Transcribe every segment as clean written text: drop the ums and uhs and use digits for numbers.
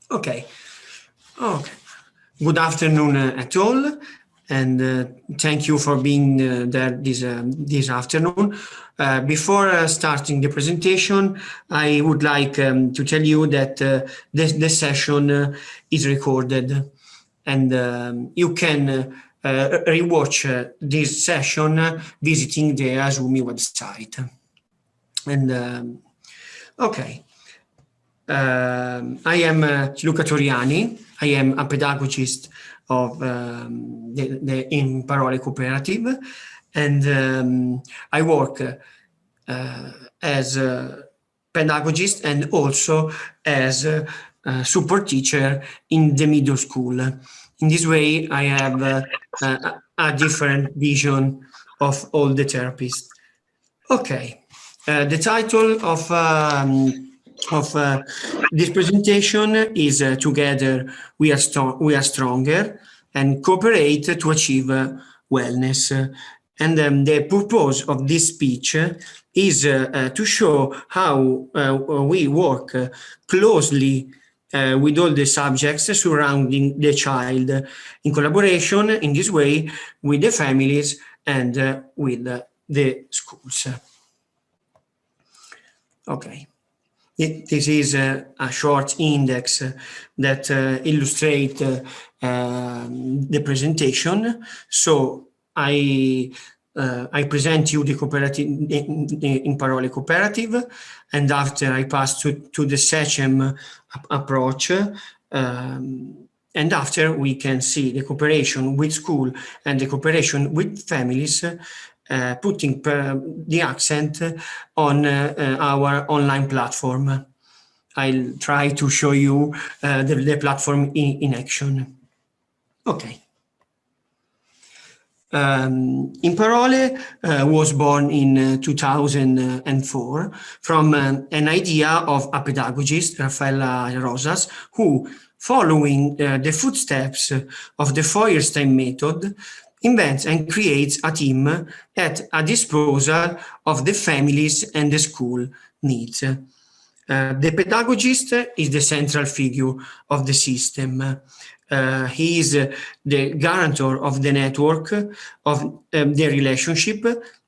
Okay. Okay. Good afternoon at all, and thank you for being there this afternoon. Before starting the presentation, I would like to tell you that this session is recorded, and you can rewatch this session visiting the ASUMIE website. And okay. I am Luca Torriani. I am a pedagogist of the Imparole cooperative, and I work as a pedagogist and also as a support teacher in the middle school. In this way, I have a different vision of all the therapists. Okay, the title of this presentation is Together We Are Stronger and Cooperate to Achieve Wellness. And the purpose of this speech is to show how we work closely with all the subjects surrounding the child in collaboration in this way with the families and with the schools. Okay. This is a short index that illustrates the presentation. So I present you the cooperative, the Imparole cooperative, and after I pass to the SECEM approach, and after we can see the cooperation with school and the cooperation with families, putting the accent on our online platform. I'll try to show you the platform in action. Okay. Imparole was born in 2004 from an idea of a pedagogist, Raffaella Rosas, who, following the footsteps of the Feuerstein method, invents and creates a team at a disposal of the families and the school needs. The pedagogist is the central figure of the system. He is the guarantor of the network of the relationship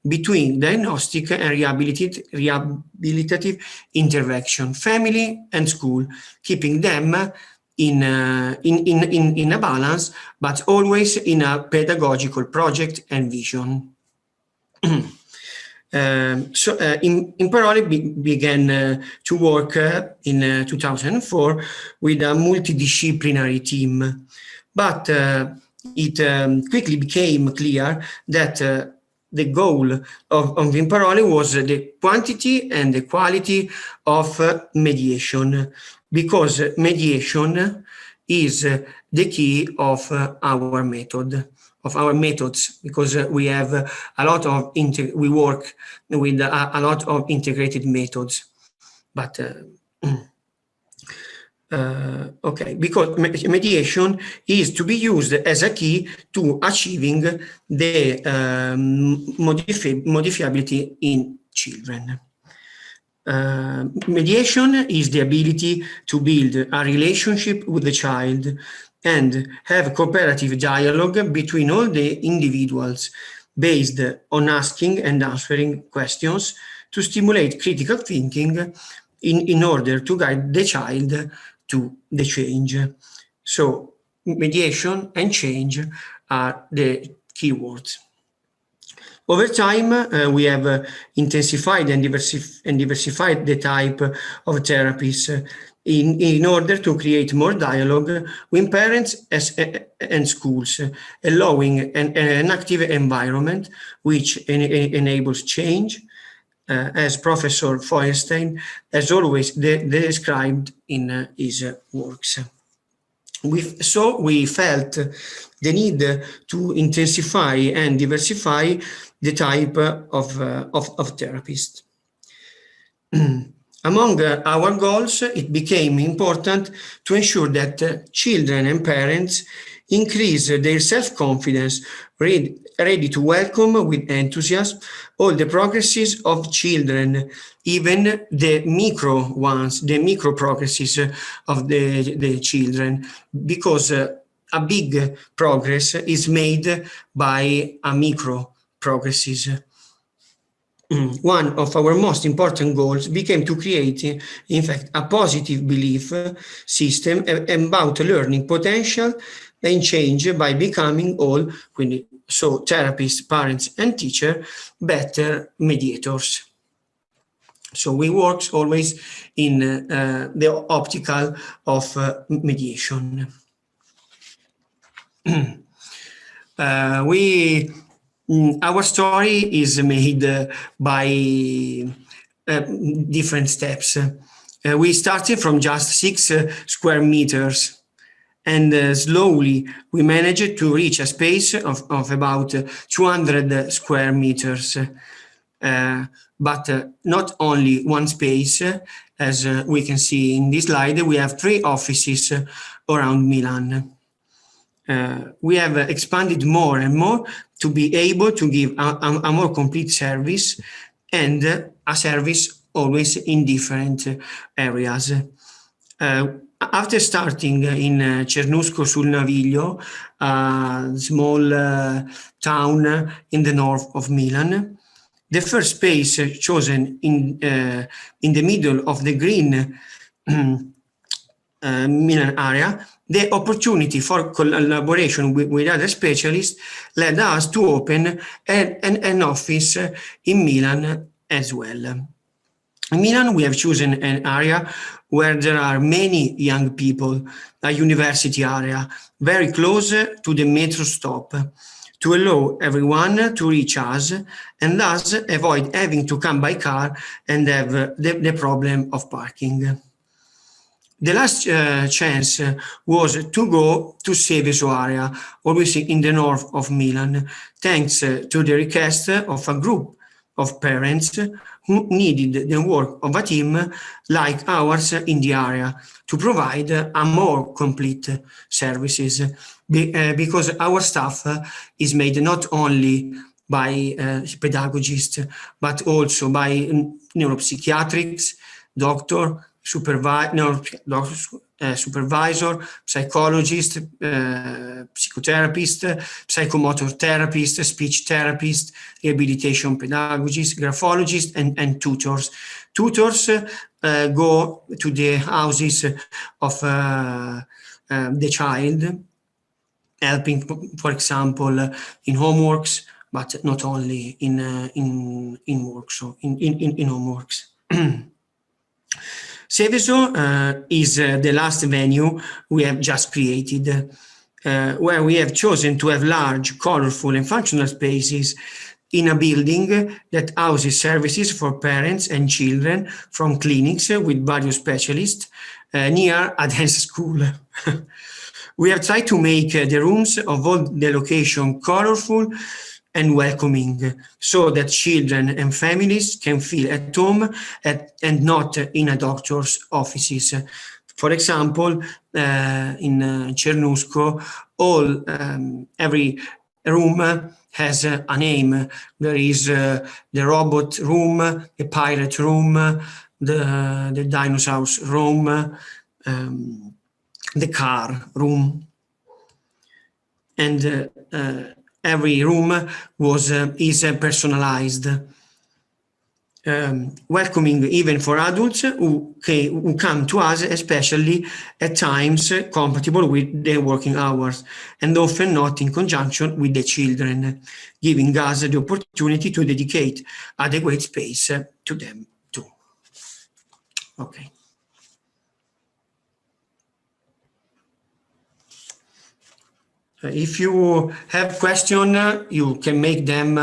between diagnostic and rehabilitative intervention, family and school, keeping them in a balance, but always in a pedagogical project and vision. Imparole began to work in 2004 with a multidisciplinary team, but it quickly became clear that the goal of Imparole was the quantity and the quality of mediation, because mediation is the key of our method, of our methods, because we have a lot of we work with a lot of integrated methods. But okay, because mediation is to be used as a key to achieving the modifiability in children. Mediation is the ability to build a relationship with the child and have cooperative dialogue between all the individuals based on asking and answering questions to stimulate critical thinking in order to guide the child to the change. So mediation and change are the keywords. Over time, we have intensified and diversified the type of therapies in order to create more dialogue with parents and schools, allowing an active environment which enables change, as Professor Feuerstein has always described in his works. So we felt the need to intensify and diversify the type of therapist. Among our goals, it became important to ensure that children and parents increase their self-confidence, ready to welcome with enthusiasm all the progresses of children, even the micro ones, the micro progresses of the children, because a big progress is made by a micro progresses. One of our most important goals became to create, in fact, a positive belief system about learning potential and change by becoming all, so therapists, parents, and teachers, better mediators. So we work always in the optical of mediation. Our story is made by different steps. We started from just 6 square meters, and slowly we managed to reach a space of about 200 square meters. But not only one space, as we can see in this slide, we have 3 offices around Milan. We have expanded more and more to be able to give a more complete service, and a service always in different areas. After starting in Cernusco sul Naviglio, a small town in the north of Milan, the first space chosen in the middle of the green Milan area, the opportunity for collaboration with other specialists led us to open an office in Milan as well. In Milan, we have chosen an area where there are many young people, a university area, very close to the metro stop, to allow everyone to reach us and thus avoid having to come by car and have the problem of parking. The last chance was to go to Seveso area, always in the north of Milan, thanks to the request of a group of parents who needed the work of a team like ours in the area to provide a more complete services, because our staff is made not only by pedagogists, but also by neuropsychiatrics, doctor, supervisor, psychologist, psychotherapist, psychomotor therapist, speech therapist, rehabilitation pedagogist, graphologist, and tutors. Tutors go to the houses of the child, helping, for example, in homeworks, but not only in homeworks. Seveso is the last venue we have just created, where we have chosen to have large, colorful, and functional spaces in a building that houses services for parents and children from clinics with various specialists near a dance school. We have tried to make the rooms of all the location colorful and welcoming, so that children and families can feel at home and not in a doctor's offices. For example, in Cernusco, every room has a name. There is the robot room, the pirate room, the dinosaurs room, the car room, and every room is personalized, welcoming even for adults who come to us, especially at times compatible with their working hours, and often not in conjunction with the children, giving us the opportunity to dedicate adequate space to them too. Okay. If you have questions, you can make them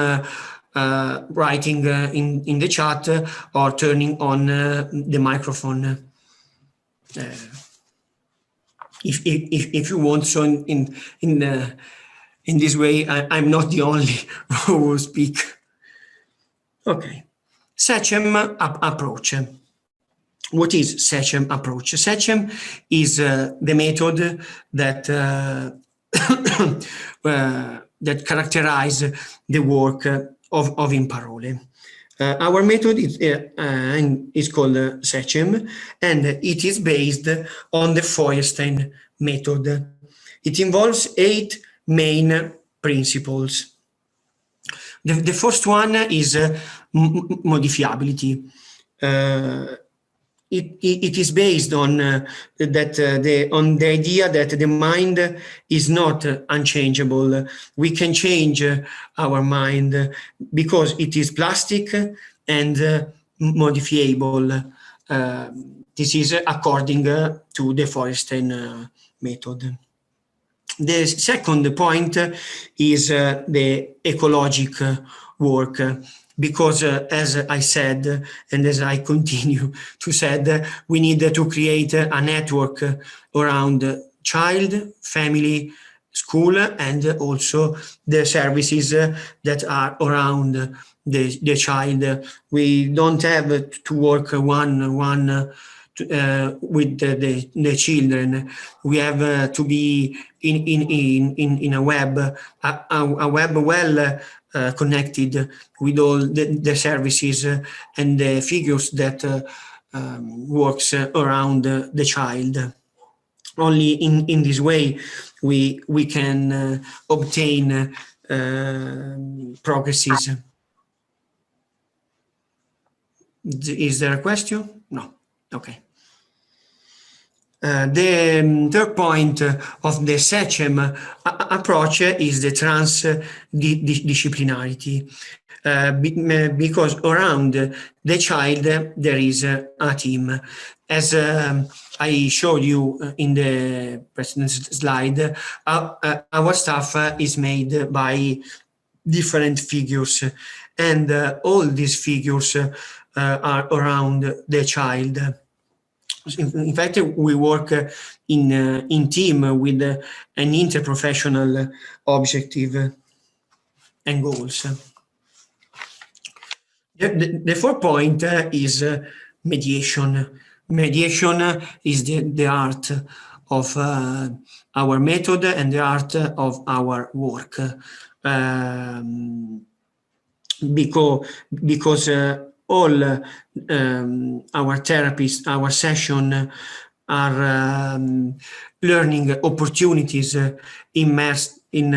writing in the chat or turning on the microphone if you want. So in this way, I'm not the only who will speak. Okay, SECEM approach. what is SECEM approach? SECEM is the method that that characterize the work of Imparole. Our method is called SECEM, and it is based on the Feuerstein method. It involves 8 main principles. The first one is modifiability. It is based on on the idea that the mind is not unchangeable. We can change our mind because it is plastic and modifiable. This is according to the Feuerstein method. The second point is the ecological work, because as I said, and as I continue to say, we need to create a network around child, family, school, and also the services that are around the child. We don't have to work one with the children. We have to be in a web well connected with all the services and the figures that works around the child. Only in this way we can obtain progresses. Is there a question? No. Okay. The third point of the SECEM approach is the transdisciplinarity, because around the child there is a team. As I showed you in the precedent slide, our staff is made by different figures, and all these figures are around the child. In fact, we work in team with an interprofessional objective and goals. The fourth point is mediation. Mediation is the art of our method and the art of our work. Because all our therapists, our session are learning opportunities immersed in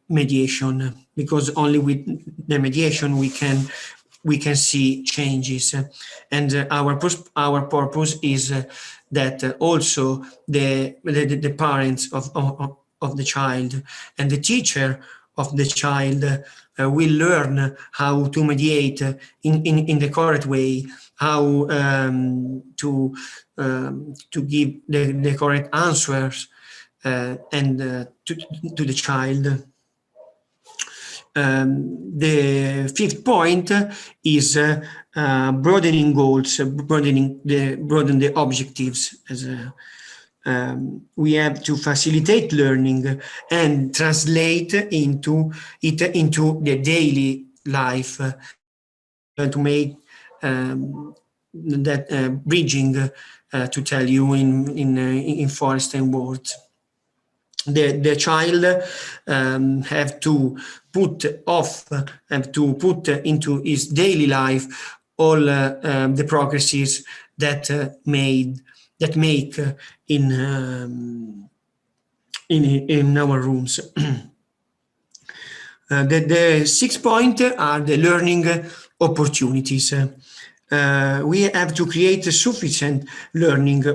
mediation, because only with the mediation we can see changes. And our purpose is that also the parents of the child and the teacher of the child will learn how to mediate in the correct way, how to give the correct answers and to the child. The fifth point is broadening goals, broaden the objectives. As we have to facilitate learning and translate into the daily life, to make that bridging to tell you in Feuerstein words. The child have to put into his daily life all the progresses that make in our rooms. The sixth point are the learning opportunities. We have to create sufficient learning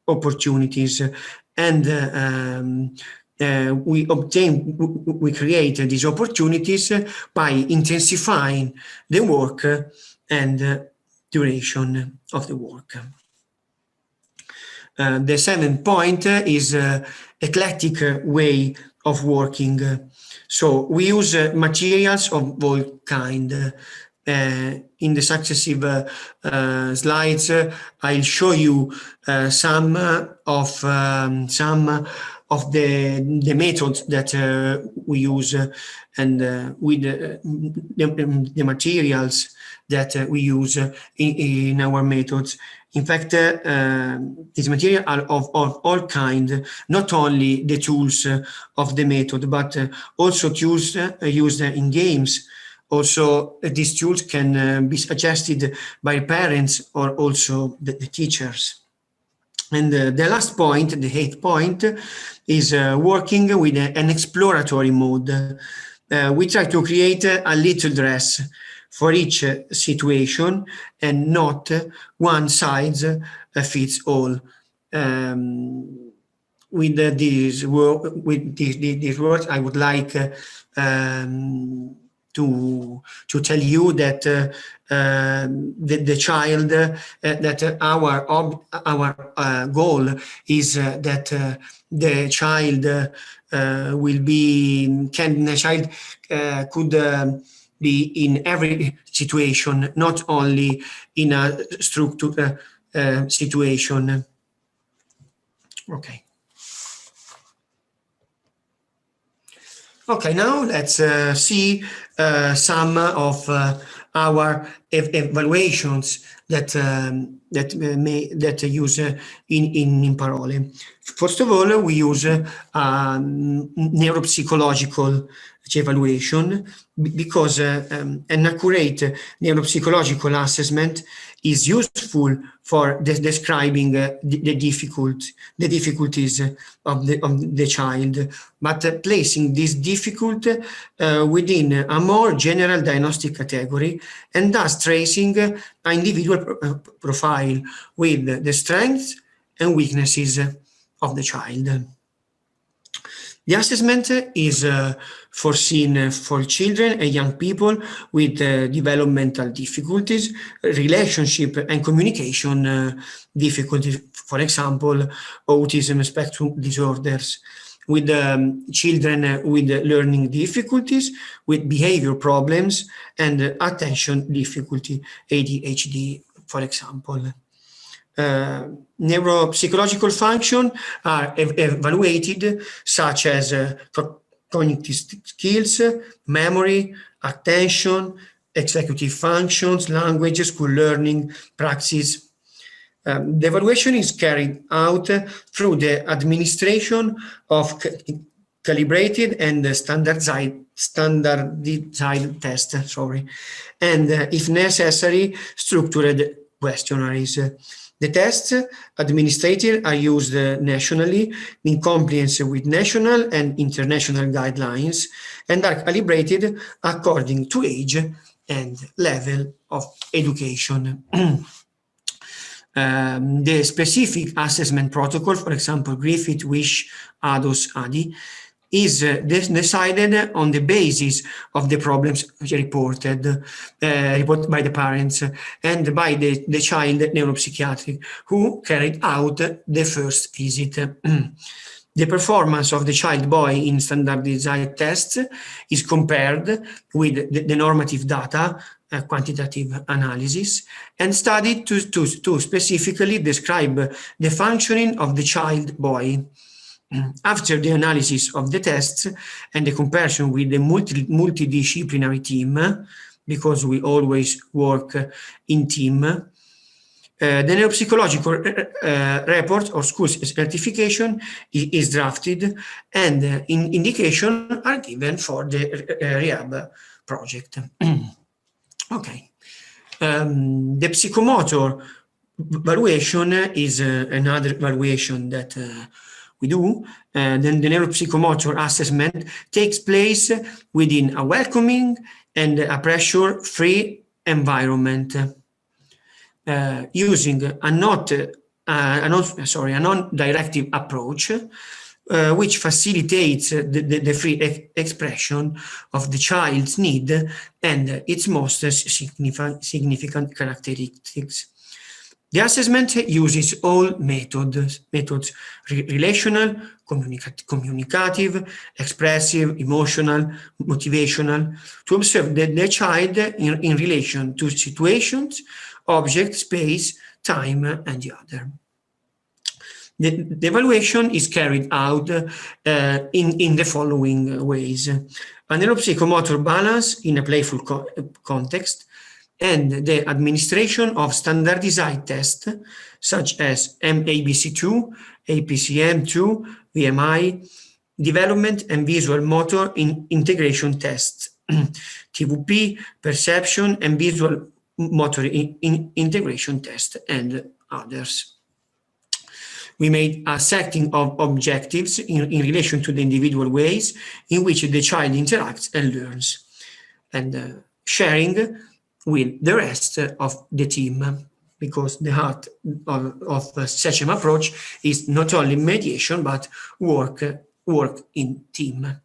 opportunities, and we create these opportunities by intensifying the work and duration of the work. The seventh point is eclectic way of working. So we use materials of all kind. In the successive slides, I'll show you some of the methods that we use and with the materials that we use in our methods. In fact, these materials are of all kinds, not only the tools of the method, but also tools used in games. Also, these tools can be suggested by parents or also the teachers. And the last point, the 8th point, is working with an exploratory mode. We try to create a little dress for each situation and not one size fits all. With these words, I would like to tell you that the child, that our goal is that the child could be in every situation, not only in a structured situation. Okay. Okay, now let's see some of our evaluations that use in Imparole. First of all, we use neuropsychological evaluation because an accurate neuropsychological assessment is useful for describing the difficulties of the child, but placing this difficulty within a more general diagnostic category and thus tracing an individual profile with the strengths and weaknesses of the child. The assessment is foreseen for children and young people with developmental difficulties, relationship and communication difficulties, for example, autism spectrum disorders, with children with learning difficulties, with behavior problems and attention difficulty, ADHD, for example. Neuropsychological functions are evaluated, such as cognitive skills, memory, attention, executive functions, language, school learning, praxis. The evaluation is carried out through the administration of calibrated and standardized tests, and if necessary, structured questionnaires. The tests administered are used nationally in compliance with national and international guidelines and are calibrated according to age and level of education. The specific assessment protocol, for example, Griffith, Wish, ADOS, ADI, is decided on the basis of the problems reported by the parents and by the child neuropsychiatric who carried out the first visit. The performance of the child boy in standardized tests is compared with the normative data, quantitative analysis, and studied to specifically describe the functioning of the child boy. After the analysis of the tests and the comparison with the multidisciplinary team, because we always work in team, the neuropsychological report or school certification is drafted and indications are given for the rehab project. Okay. The psychomotor evaluation is another evaluation that we do. Then the neuropsychomotor assessment takes place within a welcoming and a pressure-free environment, using a non-directive approach, which facilitates the free expression of the child's need and its most significant characteristics. The assessment uses all methods relational, communicative, expressive, emotional, motivational, to observe the child in relation to situations, objects, space, time, and the other. The evaluation is carried out in the following ways: an neuropsychomotor balance in a playful context, and the administration of standardized tests such as MABC2, APCM2, VMI, development and visual motor integration tests, TVP, perception and visual motor integration test, and others. We made a setting of objectives in relation to the individual ways in which the child interacts and learns, and sharing with the rest of the team, because the heart of the SECEM approach is not only mediation, but work in team.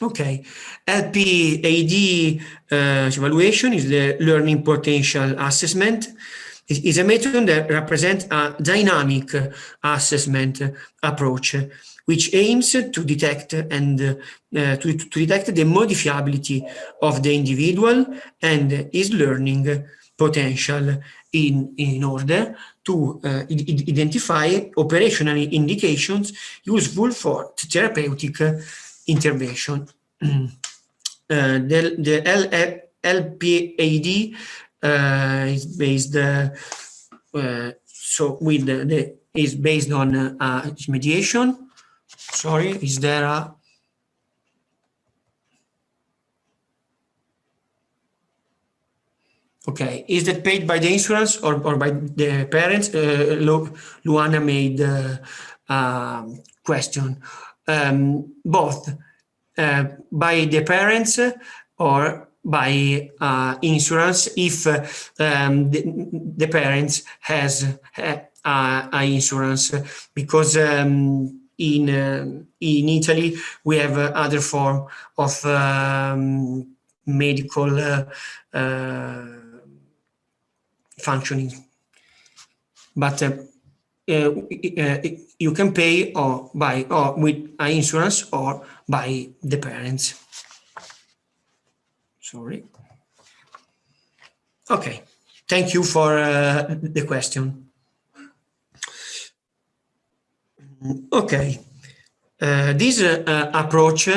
Okay, LPAD evaluation is the learning potential assessment. It is a method that represents a dynamic assessment approach, which aims to detect and to detect the modifiability of the individual and his learning potential in order to identify operational indications useful for therapeutic intervention. The LPAD is based is based on mediation. Sorry, is there a okay? Is that paid by the insurance or by the parents? Luana made question. Both by the parents or by insurance if the parents has insurance, because in Italy we have other form of medical functioning, but you can pay or with insurance or by the parents. Sorry. Okay, thank you for the question. Okay, this approach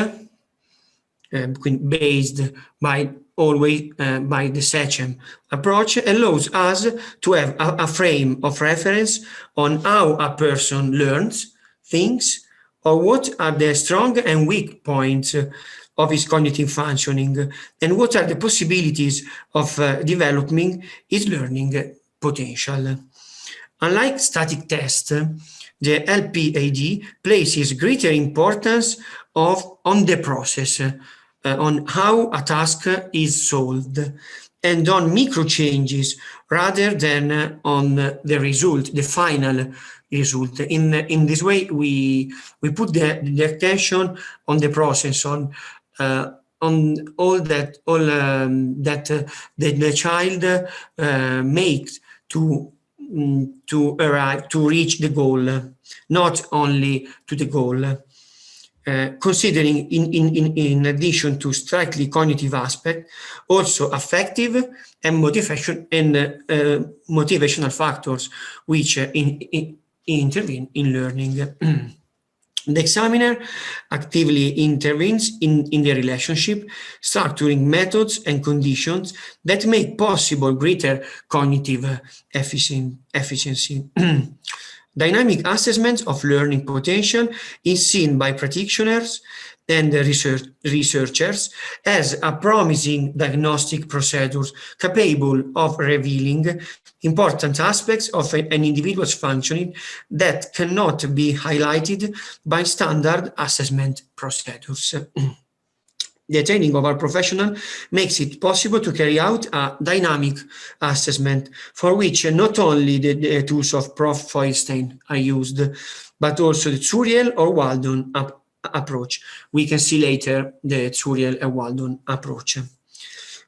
based by the SECEM approach allows us to have a frame of reference on how a person learns, thinks, or what are the strong and weak points of his cognitive functioning, and what are the possibilities of developing his learning potential. Unlike static tests, the LPAD places greater importance on the process, on how a task is solved, and on micro changes rather than on the result, the final result. In this way, we put the attention on the process, on all that the child makes to arrive to reach the goal, not only to the goal. Considering in addition to strictly cognitive aspect, also affective and motivational factors which intervene in learning. The examiner actively intervenes in the relationship, structuring methods and conditions that make possible greater cognitive efficiency. Dynamic assessment of learning potential is seen by practitioners and researchers as a promising diagnostic procedure capable of revealing important aspects of an individual's functioning that cannot be highlighted by standard assessment procedures. The training of our professional makes it possible to carry out a dynamic assessment for which not only the tools of Prof. Feuerstein are used, but also the Zuriel or Waldon approach. We can see later the Zuriel and Waldon approach.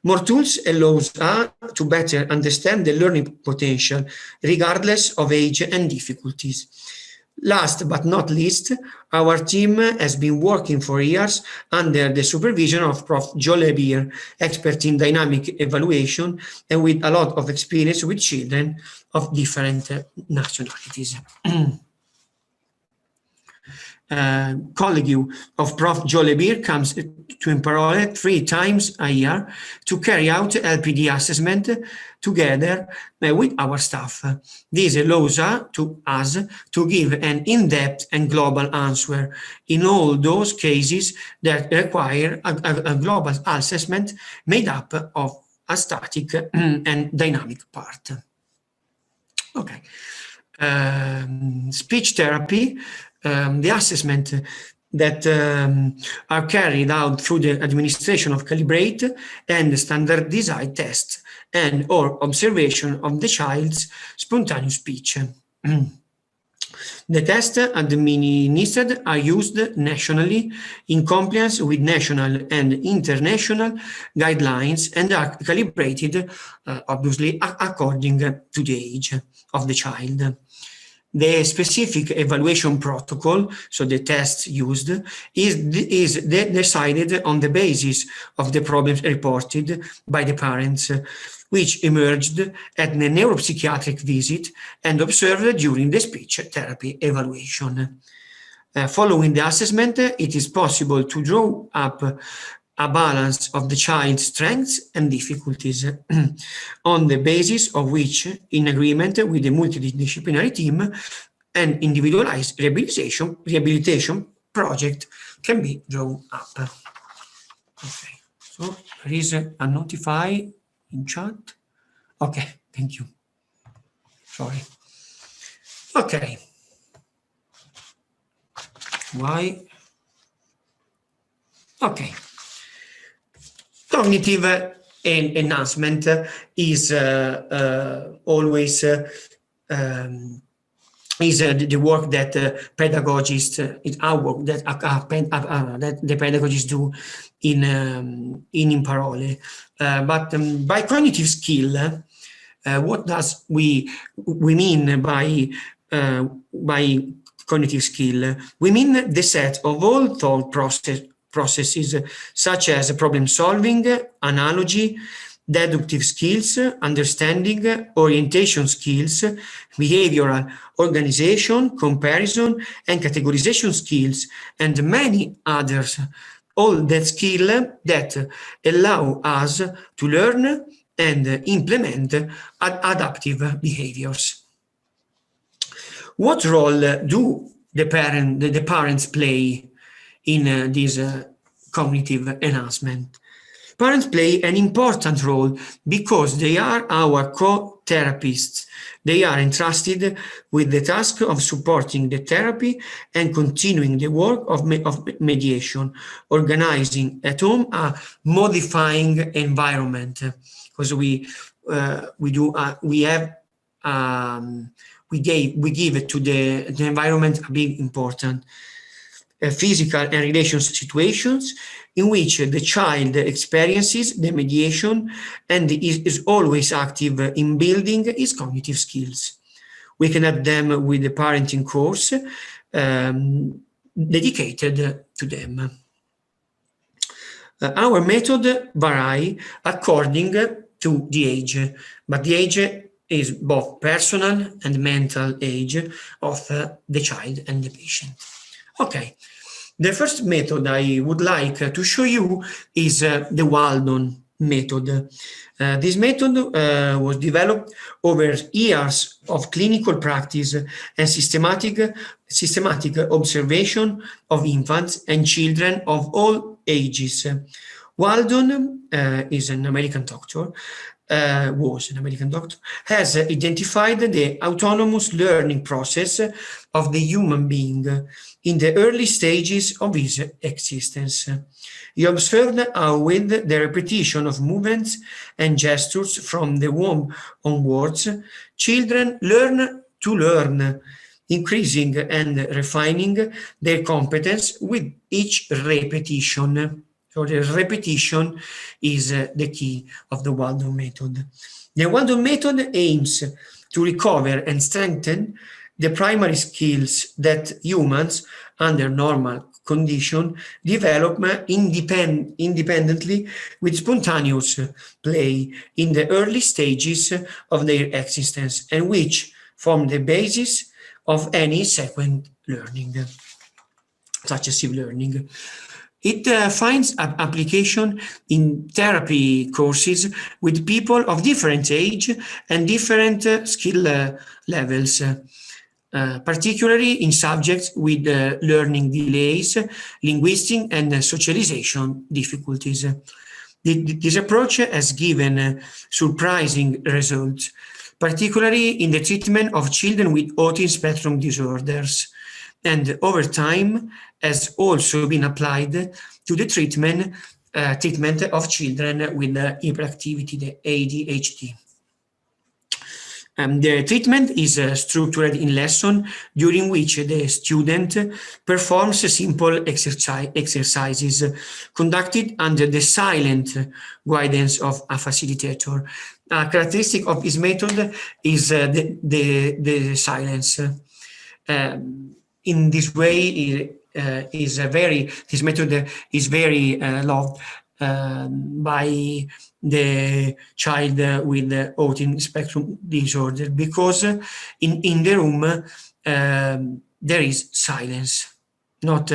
More tools allows us to better understand the learning potential, regardless of age and difficulties. Last but not least, our team has been working for years under the supervision of Prof. Joe Lebier, expert in dynamic evaluation and with a lot of experience with children of different nationalities. colleague of Prof. Joe Lebir comes to Imparole 3 times a year to carry out LPD assessment together with our staff. This allows us to give an in-depth and global answer in all those cases that require a global assessment made up of a static and dynamic part. Okay. Speech therapy, the assessment that are carried out through the administration of calibrate and standardized tests and or observation of the child's spontaneous speech. The tests administered are used nationally in compliance with national and international guidelines and are calibrated, obviously, according to the age of the child. The specific evaluation protocol, so the test used, is decided on the basis of the problems reported by the parents, which emerged at the neuropsychiatric visit and observed during the speech therapy evaluation. Following the assessment, it is possible to draw up a balance of the child's strengths and difficulties, on the basis of which, in agreement with the multidisciplinary team, an individualized rehabilitation project can be drawn up. Okay, so there is a notify in chat. Okay, thank you. Sorry. Okay. Why? Okay. Cognitive enhancement is always the work that pedagogists, it's our work that the pedagogists do in Imparole. But by cognitive skill, what does we mean by cognitive skill? We mean the set of all thought processes such as problem solving, analogy, deductive skills, understanding, orientation skills, behavioral organization, comparison, and categorization skills, and many others. All that skill that allow us to learn and implement adaptive behaviors. What role do the parents play in this cognitive enhancement? Parents play an important role because they are our co-therapists. They are entrusted with the task of supporting the therapy and continuing the work of mediation, organizing at home a modifying environment. Because we give it to the environment a big importance. Physical and relational situations in which the child experiences the mediation and is always active in building his cognitive skills. We can have them with the parenting course dedicated to them. Our method varies according to the age, but the age is both personal and mental age of the child and the patient. Okay, the first method I would like to show you is the Waldon method. This method was developed over years of clinical practice and systematic observation of infants and children of all ages. Waldon is an American doctor, was an American doctor, has identified the autonomous learning process of the human being in the early stages of his existence. He observed how with the repetition of movements and gestures from the womb onwards, children learn to learn, increasing and refining their competence with each repetition. So the repetition is the key of the Waldon method. The Waldon method aims to recover and strengthen the primary skills that humans under normal condition develop independently with spontaneous play in the early stages of their existence and which form the basis of any subsequent learning. such as learning. It finds application in therapy courses with people of different age and different skill levels, particularly in subjects with learning delays, linguistic and socialization difficulties. This approach has given surprising results, particularly in the treatment of children with autism spectrum disorders, and over time has also been applied to the treatment of children with hyperactivity, the ADHD. The treatment is structured in lesson during which the student performs simple exercises conducted under the silent guidance of a facilitator. A characteristic of this method is the silence. In this way, this method is very loved by the child with autism spectrum disorder, because in the room there is silence, not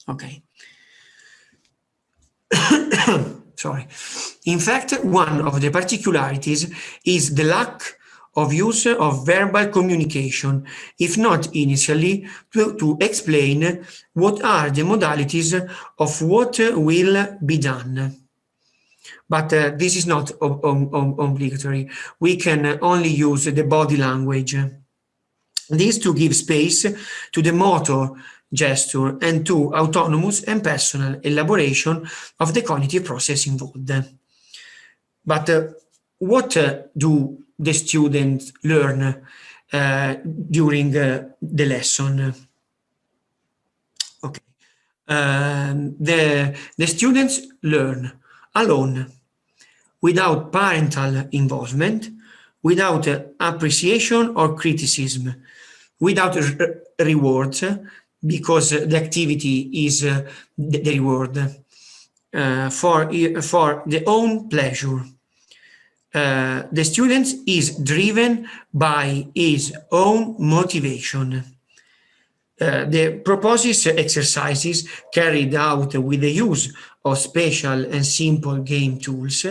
okay. Sorry. In fact, one of the particularities is the lack of use of verbal communication, if not initially to explain what are the modalities of what will be done. But this is not obligatory. We can only use the body language. This to give space to the motor gesture and to autonomous and personal elaboration of the cognitive process involved. But what do the students learn during the lesson? Okay, the students learn alone, without parental involvement, without appreciation or criticism, without rewards, because the activity is the reward for their own pleasure. The student is driven by his own motivation. The proposed exercises carried out with the use of special and simple game tools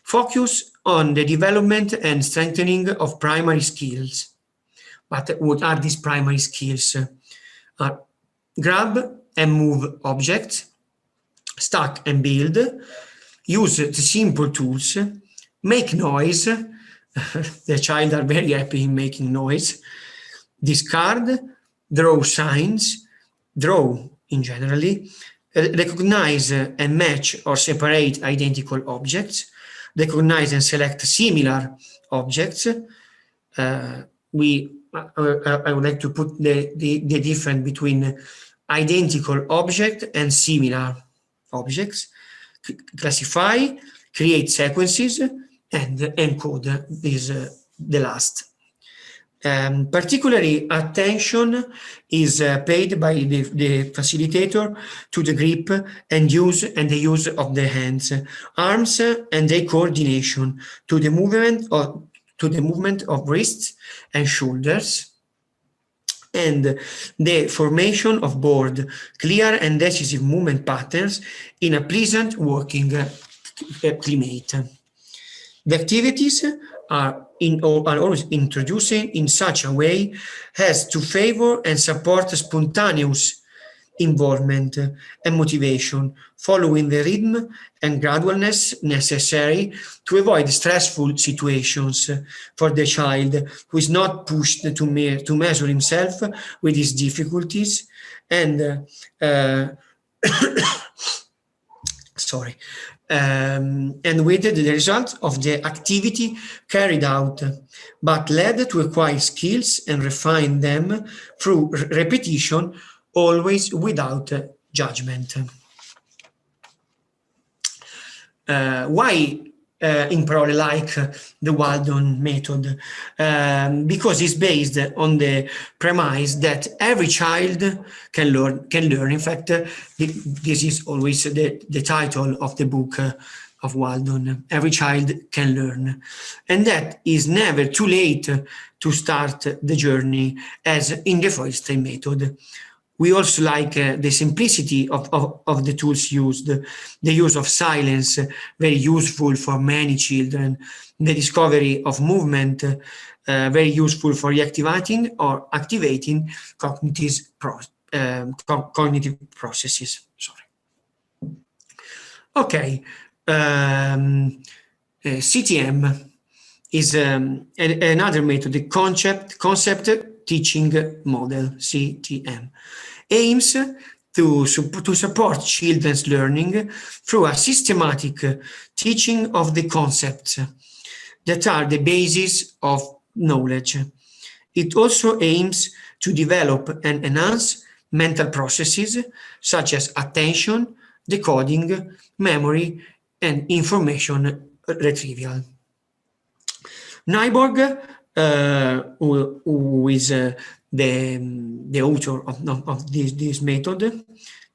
focus on the development and strengthening of primary skills. But what are these primary skills? Grab and move objects, stack and build, use the simple tools, make noise. The child are very happy in making noise. Discard, draw signs, draw in generally, recognize and match or separate identical objects, recognize and select similar objects. I would like to put the difference between identical object and similar objects. Classify, create sequences, and encode this the last. Particularly attention is paid by the facilitator to the grip and the use of the hands, arms, and their coordination, to the movement of wrists and shoulders, and the formation of bold, clear and decisive movement patterns in a pleasant working climate. The activities are always introduced in such a way as to favor and support spontaneous involvement and motivation, following the rhythm and gradualness necessary to avoid stressful situations for the child, who is not pushed to measure himself with his difficulties and and with the result of the activity carried out, but led to acquire skills and refine them through repetition, always without judgment. Why Imparole like the Waldon method? Because it's based on the premise that every child can learn. In fact, this is always the title of the book, of Waldon. Every child can learn. And that is never too late to start the journey, as in the Feuerstein method. We also like the simplicity of the tools used, the use of silence, very useful for many children, the discovery of movement, very useful for reactivating or activating cognitive processes. Sorry. Okay, CTM is another method, the concept teaching model, CTM, aims to support children's learning through a systematic teaching of the concepts that are the basis of knowledge. It also aims to develop and enhance mental processes such as attention, decoding, memory, and information retrieval. Nyborg, who is the author of this method,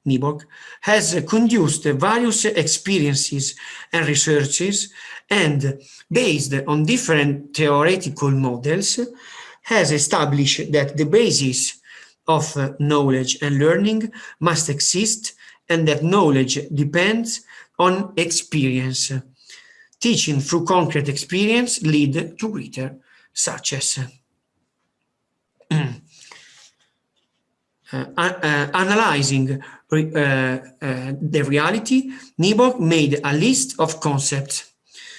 Nyborg, has conducted various experiences and researches, and based on different theoretical models, has established that the basis of knowledge and learning must exist, and that knowledge depends on experience. Teaching through concrete experience lead to greater success. Analyzing the reality, Nyborg made a list of concepts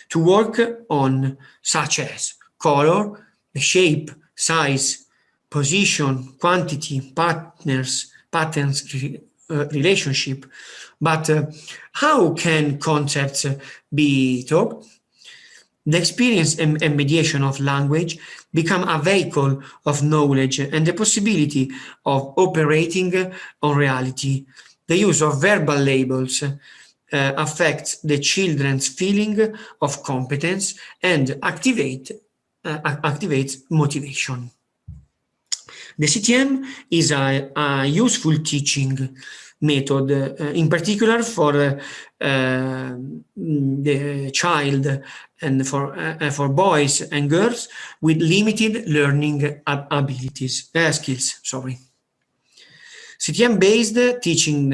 to work on, such as color, shape, size, position, quantity, patterns, relationship. But how can concepts be taught? The experience and mediation of language become a vehicle of knowledge and the possibility of operating on reality. The use of verbal labels affects the children's feeling of competence and activates motivation. The CTM is a useful teaching method, in particular for the child and for boys and girls with limited learning abilities, skills. Sorry. CTM-based teaching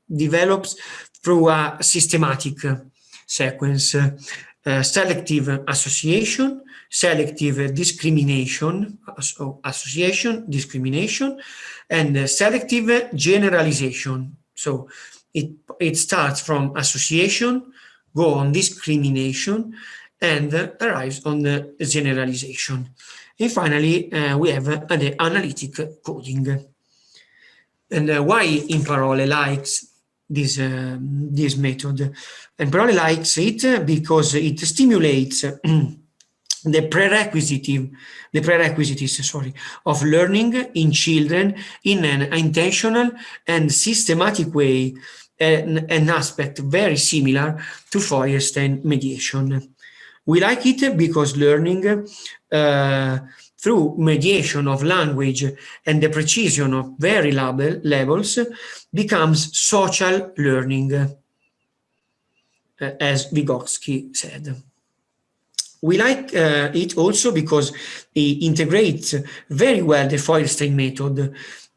develops through a systematic sequence, selective association, selective discrimination, discrimination, and selective generalization. So it starts from association, go on discrimination, and arrives on the generalization. And finally, we have the analytic coding. And why Imparole likes this method? Imparole likes it because it stimulates the prerequisites of learning in children in an intentional and systematic way, an aspect very similar to Feuerstein mediation. We like it because learning through mediation of language and the precision of very levels becomes social learning, as Vygotsky said. We like it also because it integrates very well the Feuerstein method.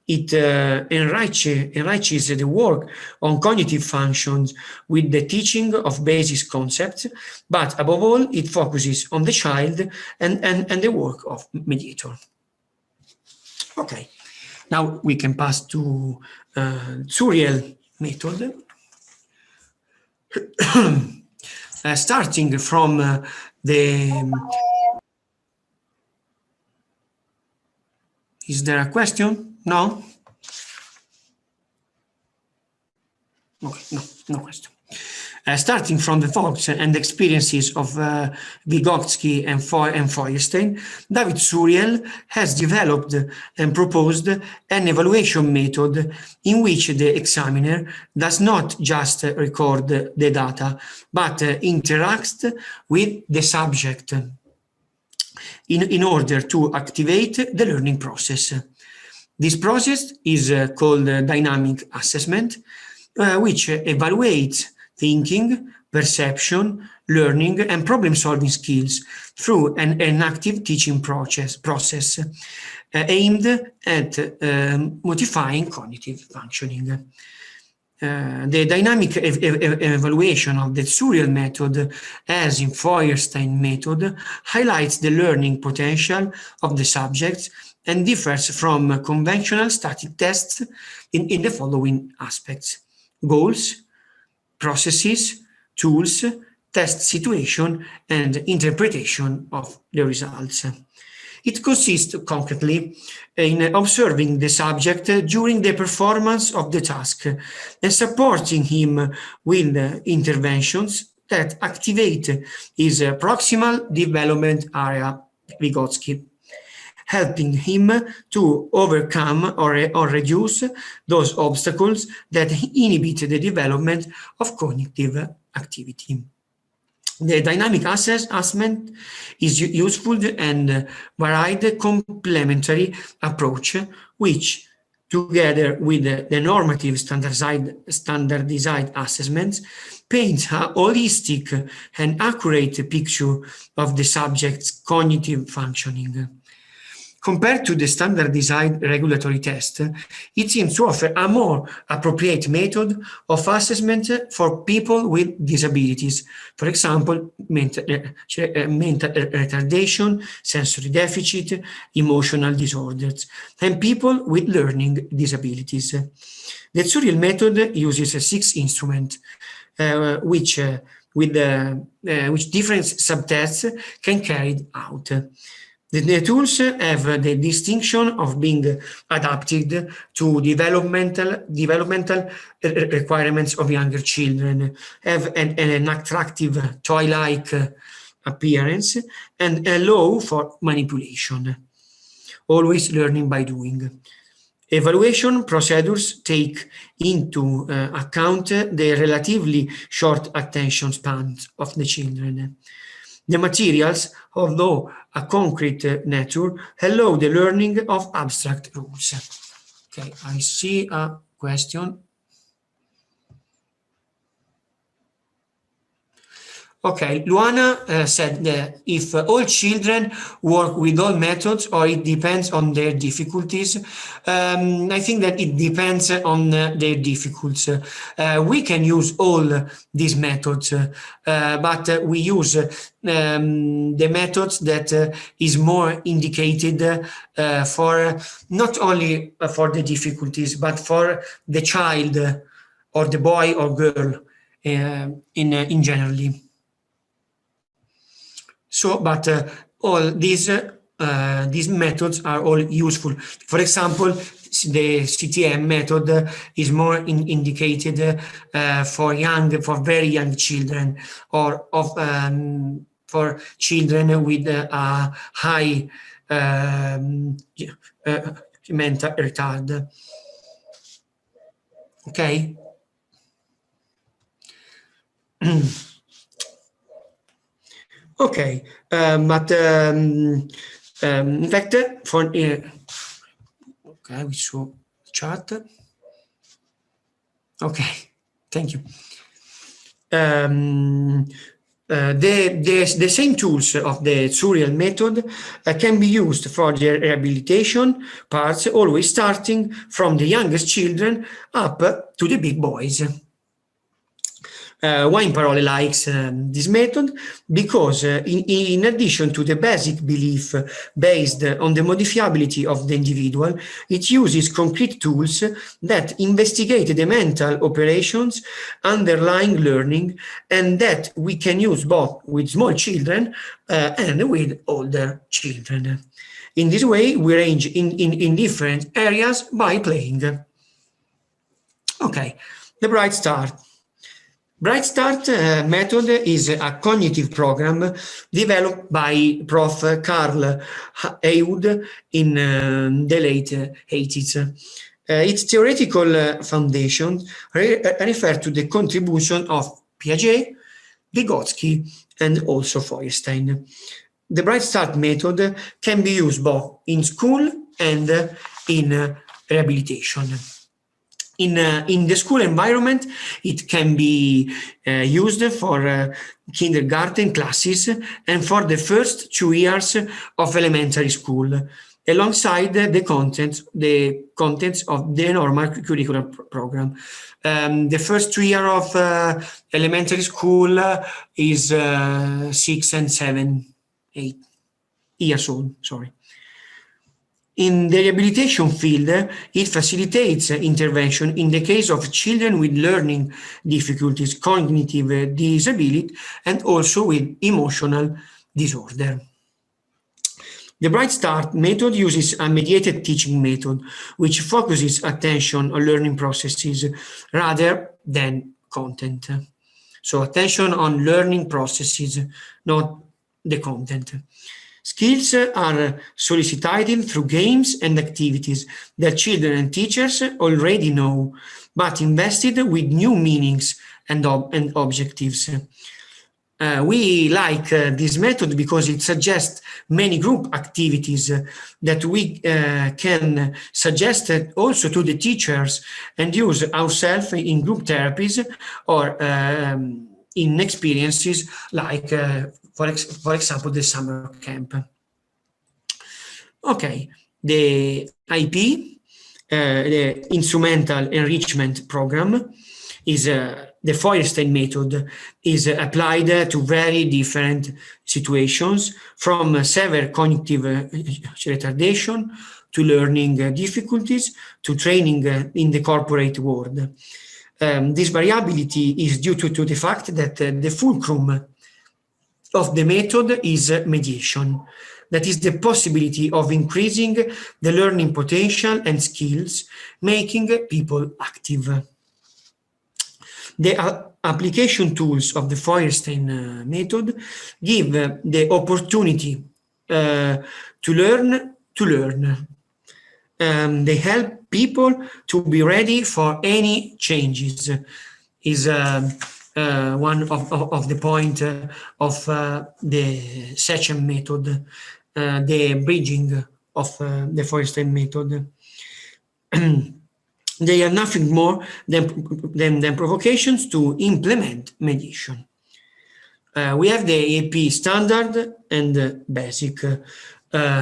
It enriches the work on cognitive functions with the teaching of basic concepts, but above all, it focuses on the child and the work of mediator. Okay, now we can pass to Zuriel method. Starting from is there a question? No? Okay, no question. Starting from the thoughts and experiences of Vygotsky and Feuerstein, David Zuriel has developed and proposed an evaluation method in which the examiner does not just record the data, but interacts with the subject in order to activate the learning process. This process is called dynamic assessment, which evaluates thinking, perception, learning, and problem-solving skills through an active teaching process aimed at modifying cognitive functioning. The dynamic evaluation of the Tsuriel method, as in Feuerstein method, highlights the learning potential of the subjects and differs from conventional static tests in the following aspects: goals, processes, tools, test situation, and interpretation of the results. It consists concretely in observing the subject during the performance of the task and supporting him with interventions that activate his proximal development area, Vygotsky, helping him to overcome or reduce those obstacles that inhibit the development of cognitive activity. The dynamic assessment is useful and varied complementary approach, which, together with the normative standardized assessments, paints a holistic and accurate picture of the subject's cognitive functioning. Compared to the standardized regulatory test, it seems to offer a more appropriate method of assessment for people with disabilities, for example, mental retardation, sensory deficit, emotional disorders, and people with learning disabilities. The Tsuriel method uses 6 instruments, which different subtests can carry out. The tools have the distinction of being adapted to developmental requirements of younger children, have an attractive toy-like appearance, and allow for manipulation. Always learning by doing. Evaluation procedures take into account the relatively short attention spans of the children. The materials, although a concrete nature, allow the learning of abstract rules. Okay, I see a question. Okay, Luana said that if all children work with all methods or it depends on their difficulties, I think that it depends on their difficulties. We can use all these methods, but we use the methods that is more indicated for not only for the difficulties, but for the child or the boy or girl in generally. So, but all these methods are all useful. For example, the CTM method is more indicated for very young children or for children with a high mental retard. Okay. Okay, but in fact, for okay, we saw the chart. Okay, thank you. The same tools of the Tsuriel method can be used for the rehabilitation parts, always starting from the youngest children up to the big boys. Why Imparole likes this method? Because in addition to the basic belief based on the modifiability of the individual, it uses concrete tools that investigate the mental operations underlying learning and that we can use both with small children and with older children. In this way, we range in different areas by playing. Okay, the Bright Start. Bright Start method is a cognitive program developed by Prof. Carl Eude in the late 80s. Its theoretical foundation refer to the contribution of Piaget, Vygotsky, and also Feuerstein. The Bright Start method can be used both in school and in rehabilitation. in the school environment, it can be used for kindergarten classes and for the first 2 years of elementary school, alongside the contents of the normal curricular program. The first 2 years of elementary school is 6 and 7, 8 years old, sorry. In the rehabilitation field, it facilitates intervention in the case of children with learning difficulties, cognitive disability, and also with emotional disorder. The Bright Start method uses a mediated teaching method, which focuses attention on learning processes rather than content. So attention on learning processes, not the content. Skills are solicited through games and activities that children and teachers already know, but invested with new meanings and objectives. We like this method because it suggests many group activities that we can suggest also to the teachers and use ourselves in group therapies or in experiences like, for example, the summer camp. Okay, the IP, the Instrumental Enrichment Program, is the Feuerstein method is applied to very different situations, from severe cognitive retardation to learning difficulties to training in the corporate world. This variability is due to the fact that the fulcrum of the method is mediation. That is the possibility of increasing the learning potential and skills, making people active. The application tools of the Feuerstein method give the opportunity to learn. They help people to be ready for any changes. Is one of the point of the SECEM method, the bridging of the Feuerstein method. They are nothing more than provocations to implement mediation. We have the AP standard and basic.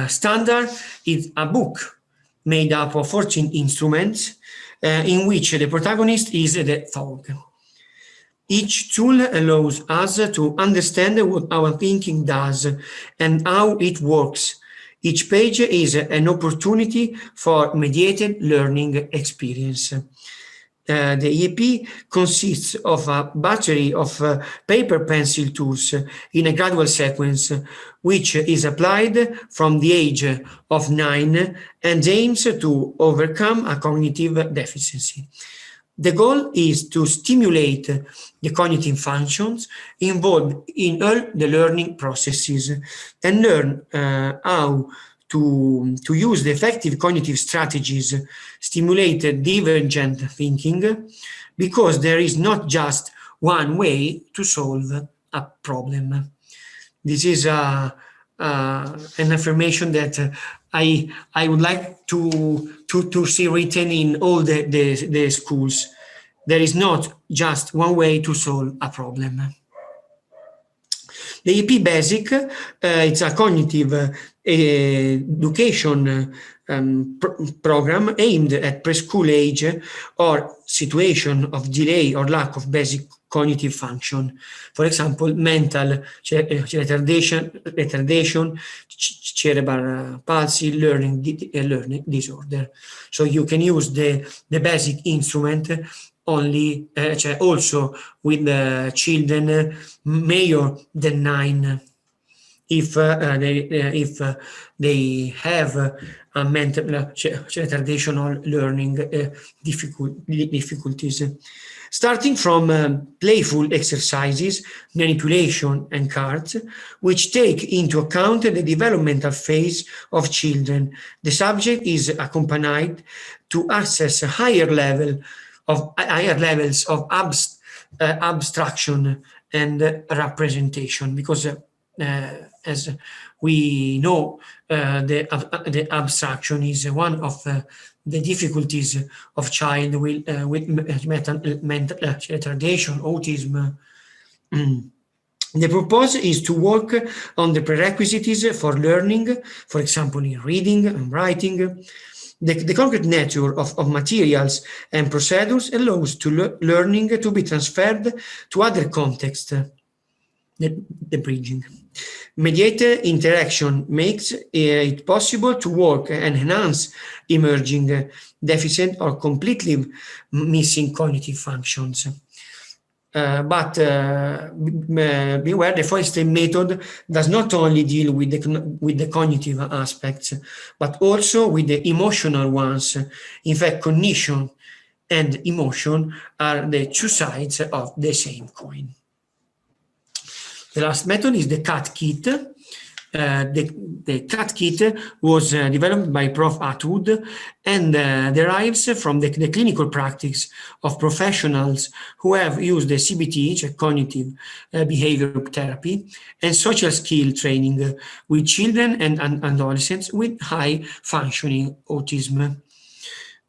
Standard is a book made up of 14 instruments in which the protagonist is the thought. Each tool allows us to understand what our thinking does and how it works. Each page is an opportunity for mediated learning experience. The EAP consists of a battery of paper pencil tools in a gradual sequence, which is applied from the age of 9 and aims to overcome a cognitive deficiency. The goal is to stimulate the cognitive functions involved in all the learning processes and learn how to use the effective cognitive strategies, stimulate divergent thinking, because there is not just one way to solve a problem. This is an affirmation that I would like to see written in all the schools. There is not just one way to solve a problem. The EP Basic, it's a cognitive education program aimed at preschool age or situation of delay or lack of basic cognitive function. For example, mental retardation, cerebral palsy, learning disorder. So you can use the basic instrument only also with children mayor than 9. If they have a mental retardation or learning difficulties. Starting from playful exercises, manipulation, and cards, which take into account the developmental phase of children. The subject is accompanied to access higher levels of abstraction and representation, because as we know, the abstraction is one of the difficulties of child with mental retardation, autism. The purpose is to work on the prerequisites for learning, for example, in reading and writing. The concrete nature of materials and procedures allows learning to be transferred to other contexts. The bridging. Mediated interaction makes it possible to work and enhance emerging deficient or completely missing cognitive functions. But beware, the Feuerstein method does not only deal with the cognitive aspects, but also with the emotional ones. In fact, cognition and emotion are the two sides of the same coin. The last method is the CAT kit. The CAT kit was developed by Prof. Atwood and derives from the clinical practice of professionals who have used the CBT, cognitive behavior therapy, and social skill training with children and adolescents with high functioning autism.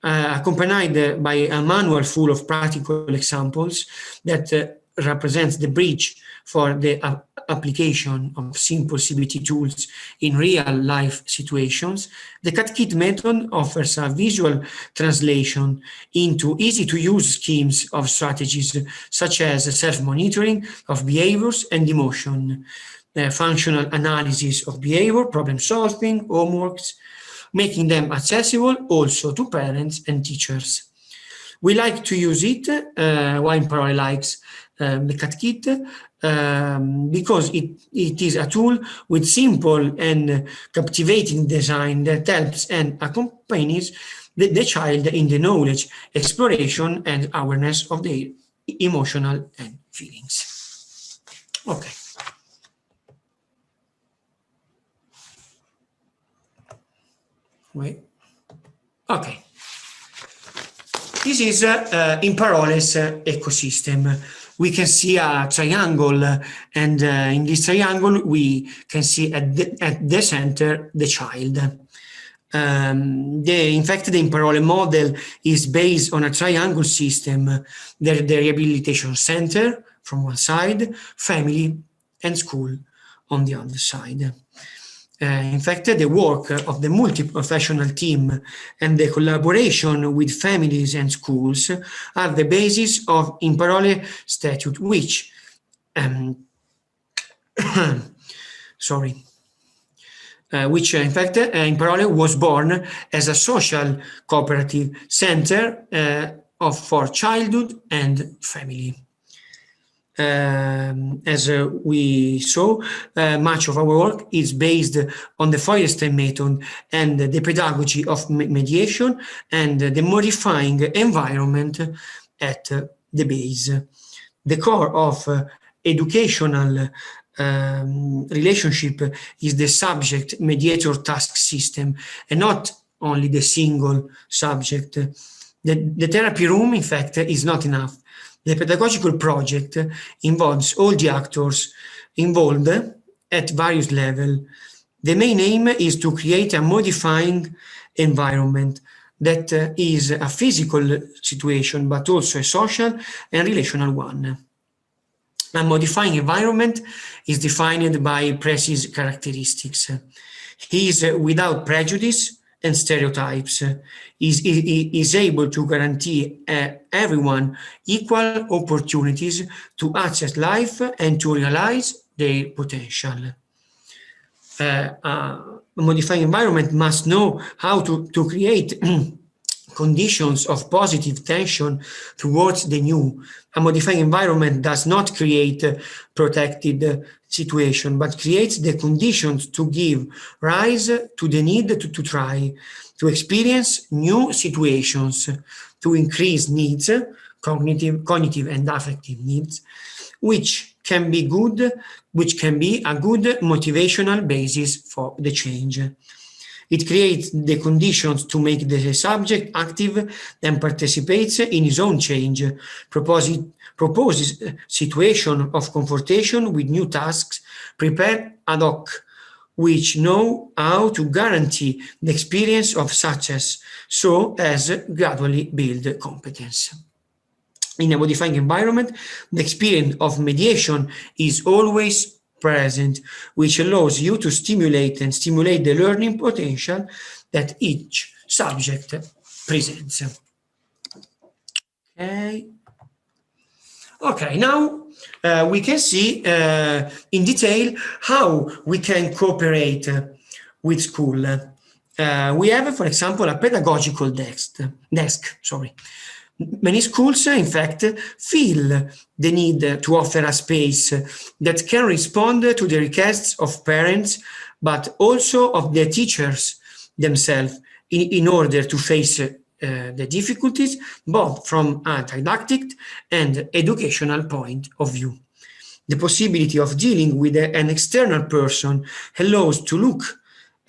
Accompanied by a manual full of practical examples that represents the bridge for the application of simple CBT tools in real-life situations, the CAT kit method offers a visual translation into easy-to-use schemes of strategies such as self-monitoring of behaviors and emotion, functional analysis of behavior, problem-solving, homeworks, making them accessible also to parents and teachers. We like to use it, why Imparole likes the CAT kit, because it is a tool with simple and captivating design that helps and accompanies the child in the knowledge, exploration, and awareness of their emotional and feelings. Okay. Wait. Okay. This is Imparole's ecosystem. We can see a triangle, and in this triangle, we can see at the center the child. In fact, the Imparole model is based on a triangle system. The rehabilitation center from one side, family and school on the other side. In fact, the work of the multi-professional team and the collaboration with families and schools are the basis of Imparole Statute, which, which in fact Imparole was born as a social cooperative center for childhood and family. As we saw, much of our work is based on the Feuerstein method and the pedagogy of mediation and the modifying environment at the base. The core of educational relationship is the subject-mediator-task system, and not only the single subject. The therapy room, in fact, is not enough. The pedagogical project involves all the actors involved at various levels. The main aim is to create a modifying environment that is a physical situation, but also a social and relational one. A modifying environment is defined by precise characteristics. He is without prejudice and stereotypes, is able to guarantee everyone equal opportunities to access life and to realize their potential. A modifying environment must know how to create conditions of positive tension towards the new. A modifying environment does not create a protected situation, but creates the conditions to give rise to the need to try, to experience new situations, to increase needs, cognitive and affective needs, which can be a good motivational basis for the change. It creates the conditions to make the subject active and participates in his own change, proposes situation of confrontation with new tasks, prepare ad hoc, which know how to guarantee the experience of success, so as gradually build competence. In a modifying environment, the experience of mediation is always present, which allows you to stimulate the learning potential that each subject presents. Okay, now we can see in detail how we can cooperate with school. We have, for example, a pedagogical desk. Many schools, in fact, feel the need to offer a space that can respond to the requests of parents, but also of the teachers themselves in order to face the difficulties, both from a didactic and educational point of view. The possibility of dealing with an external person allows to look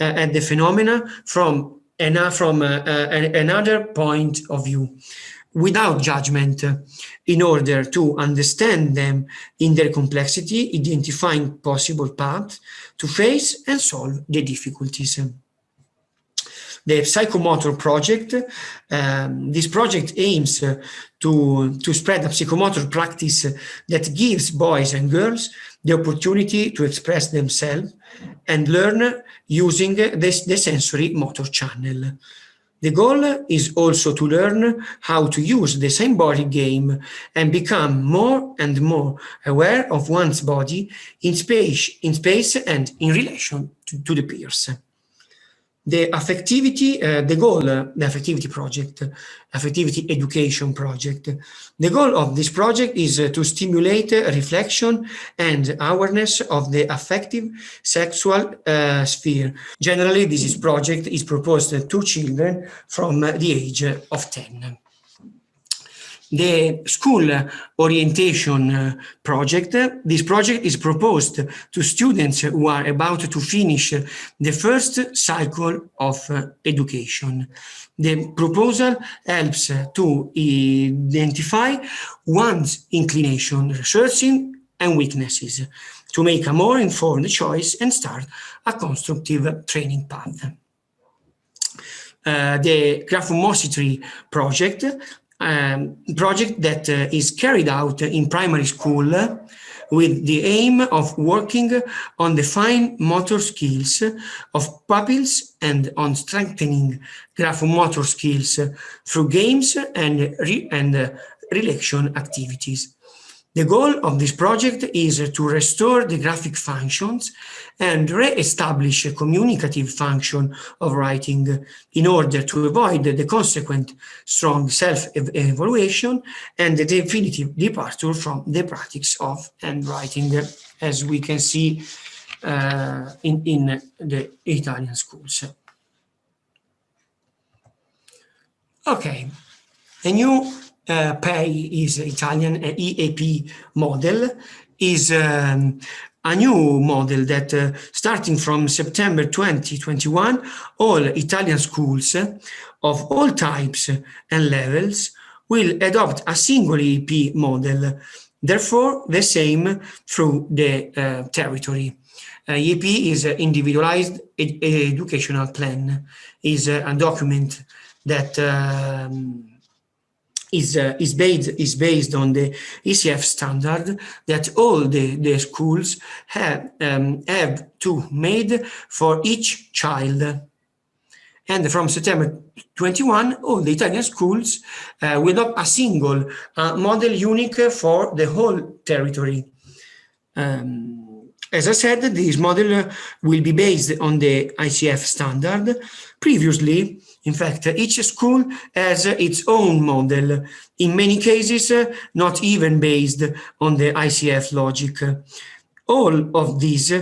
at the phenomena from another point of view, without judgment, in order to understand them in their complexity, identifying possible paths to face and solve the difficulties. The psychomotor project. This project aims to spread a psychomotor practice that gives boys and girls the opportunity to express themselves and learn using the sensory motor channel. The goal is also to learn how to use the symbolic game and become more and more aware of one's body in space and in relation to the peers. The affectivity project, affectivity education project. The goal of this project is to stimulate reflection and awareness of the affective sexual sphere. Generally, this project is proposed to children from the age of 10. The school orientation project. This project is proposed to students who are about to finish the first cycle of education. The proposal helps to identify one's inclination, researching, and weaknesses to make a more informed choice and start a constructive training path. The graphomosity project. Project that is carried out in primary school with the aim of working on the fine motor skills of pupils and on strengthening graphomotor skills through games and relation activities. The goal of this project is to restore the graphic functions and re-establish a communicative function of writing in order to avoid the consequent strong self-evaluation and the definitive departure from the practice of handwriting, as we can see in the Italian schools. Okay, a new PEI is Italian EAP model, is a new model that starting from September 2021, all Italian schools of all types and levels will adopt a single EAP model, therefore the same through the territory. EAP is individualized educational plan, is a document that is based on the ECF standard that all the schools have to made for each child. And from September 21, all the Italian schools will adopt a single model unique for the whole territory. As I said, this model will be based on the ICF standard. Previously, in fact, each school has its own model, in many cases not even based on the ICF logic. All of these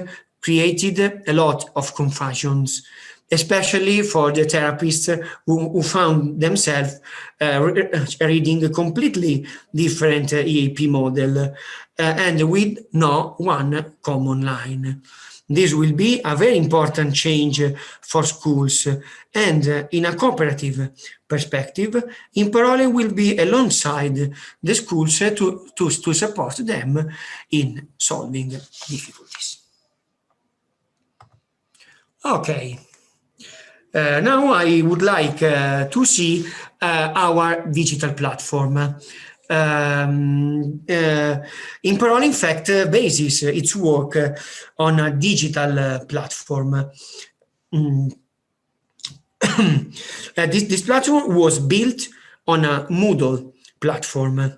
created a lot of confusions, especially for the therapists who found themselves reading a completely different EAP model and with no one common line. This will be a very important change for schools, and in a cooperative perspective, Imparole will be alongside the schools to support them in solving difficulties. Okay. Now I would like to see our digital platform. Imparole, in fact, bases its work on a digital platform. This platform was built on a Moodle platform.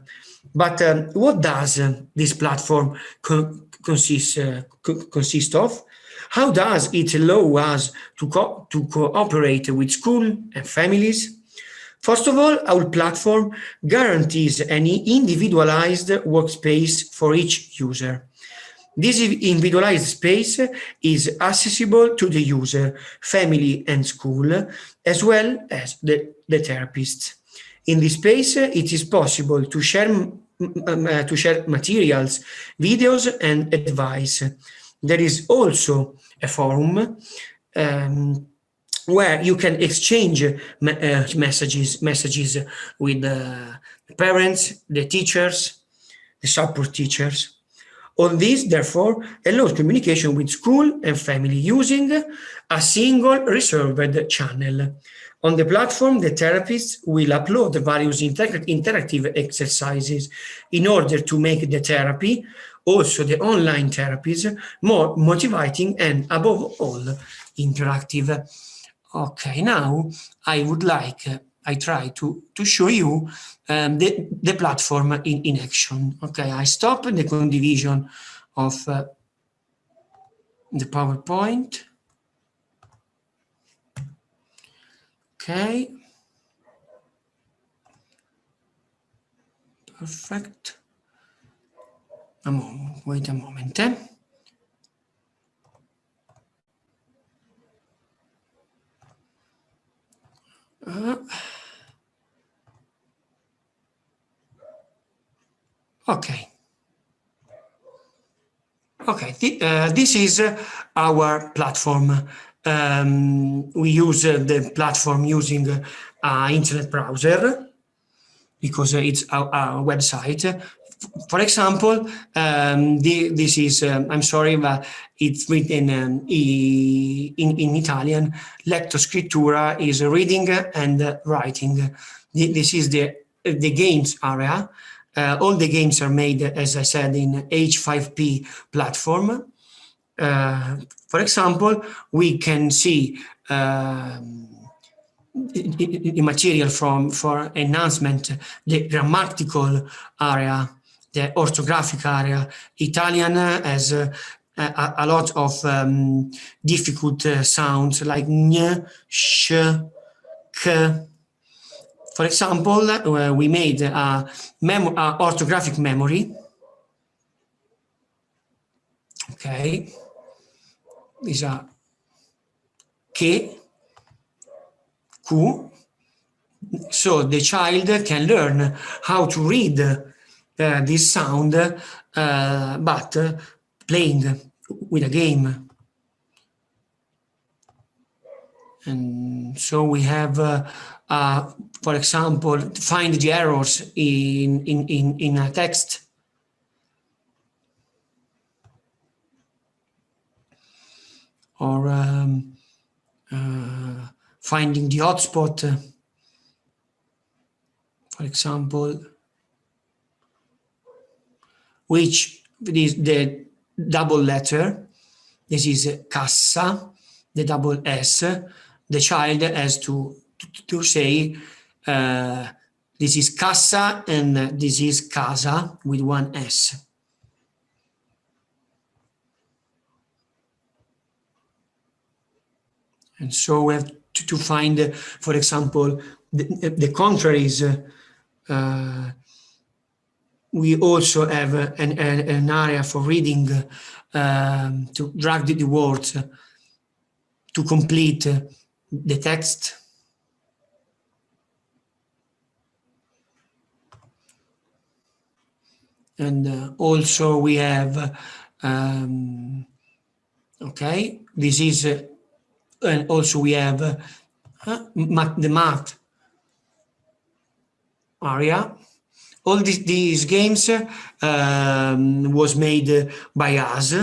But what does this platform consist of? How does it allow us to cooperate with school and families? First of all, our platform guarantees an individualized workspace for each user. This individualized space is accessible to the user, family, and school, as well as the therapist. In this space, it is possible to share materials, videos, and advice. There is also a forum where you can exchange messages with the parents, the teachers, the support teachers. All this, therefore, allows communication with school and family using a single reserved channel. On the platform, the therapists will upload various interactive exercises in order to make the therapy, also the online therapies, more motivating and, above all, interactive. Okay, now I would like, I try to show you the platform in action. Okay, I stop the condivision of the PowerPoint. Okay. Perfect. Wait a moment. Okay. Okay, this is our platform. We use the platform using internet browser because it's our website. For example, this is, I'm sorry, but it's written in Italian. Lectoscrittura is reading and writing. This is the games area. All the games are made, as I said, in H5P platform. For example, we can see the material for enhancement, the grammatical area, the orthographic area. Italian has a lot of difficult sounds like ñ, sh, k. For example, we made a orthographic memory. Okay, these are che, Q. So the child can learn how to read this sound, but playing with a game. And so we have, for example, find the errors in a text. Or finding the hotspot, for example, which is the double letter. This is cassa, the double S. The child has to say this is cassa and this is casa with one S. And so we have to find, for example, the contraries. We also have an area for reading, to drag the words to complete the text. And also we have, okay, this is, and also we have the math area. All these games was made by us.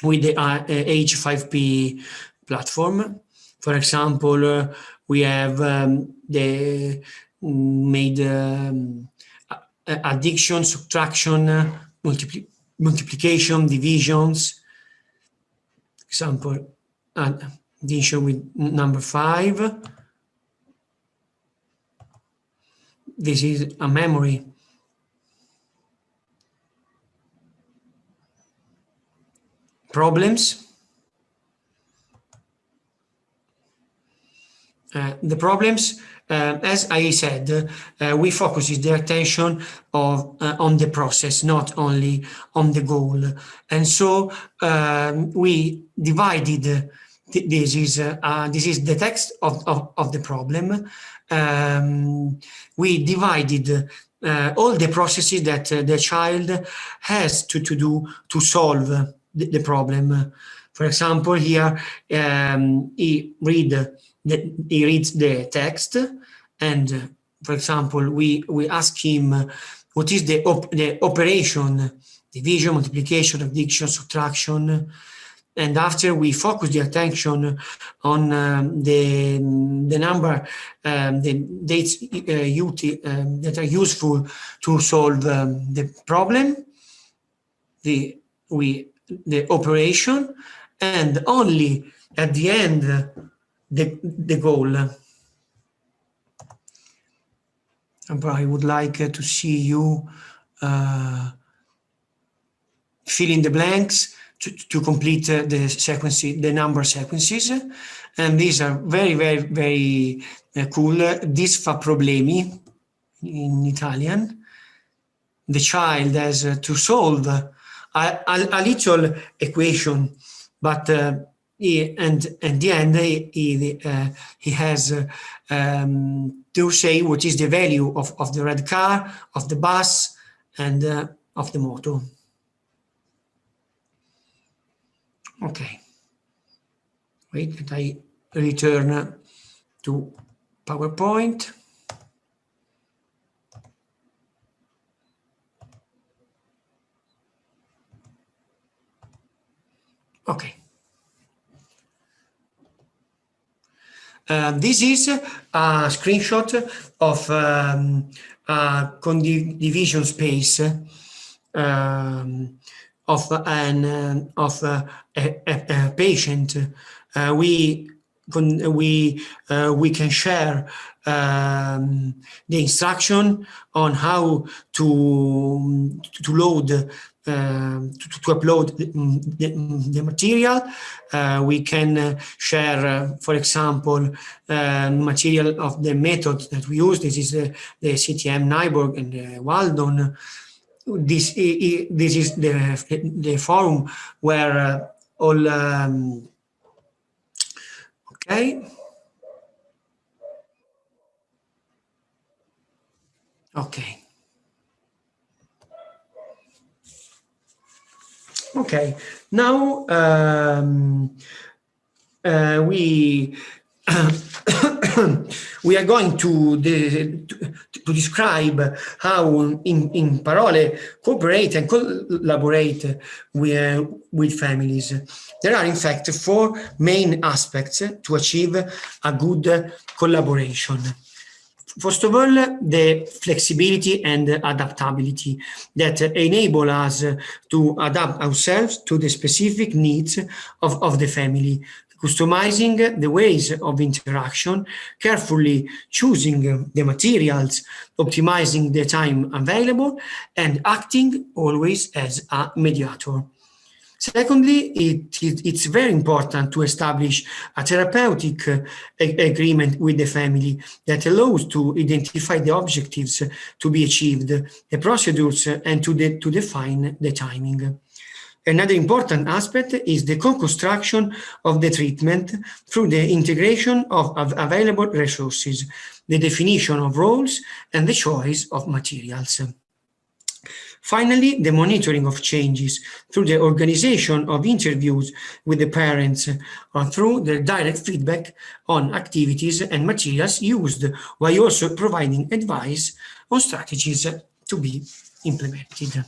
with the H5P platform. For example, we have the made addition, subtraction, multiplication, divisions. Example, addition with number 5. This is a memory. Problems. The problems, as I said, we focus the attention on the process, not only on the goal. And so we divided, this is the text of the problem. We divided all the processes that the child has to do to solve the problem. For example, here he reads the text, and for example, we ask him what is the operation, division, multiplication, addition, subtraction, and after we focus the attention on the number, the dates that are useful to solve the problem, the operation, and only at the end the goal. But I would like to see you fill in the blanks to complete the sequence, the number sequences, and these are very, very, very cool. Disfa problemi in Italian. The child has to solve a little equation, but and at the end he has to say what is the value of the red car, of the bus, and of the motor. Okay, wait, that I return to PowerPoint. Okay. This is a screenshot of a condivision space of a patient. We can share the instruction on how to load, to upload the material. We can share, for example, material of the method that we use. This is the CTM Nyborg and Waldon. This is the forum where all okay. Okay. Okay. Now we we are going to describe how Imparole cooperate and collaborate with families. There are in fact 4 main aspects to achieve a good collaboration. First of all, the flexibility and adaptability that enable us to adapt ourselves to the specific needs of the family, customizing the ways of interaction, carefully choosing the materials, optimizing the time available, and acting always as a mediator. Secondly, it's very important to establish a therapeutic agreement with the family that allows to identify the objectives to be achieved, the procedures, and to define the timing. Another important aspect is the co-construction of the treatment through the integration of available resources, the definition of roles, and the choice of materials. Finally, the monitoring of changes through the organization of interviews with the parents or through their direct feedback on activities and materials used, while also providing advice on strategies to be implemented.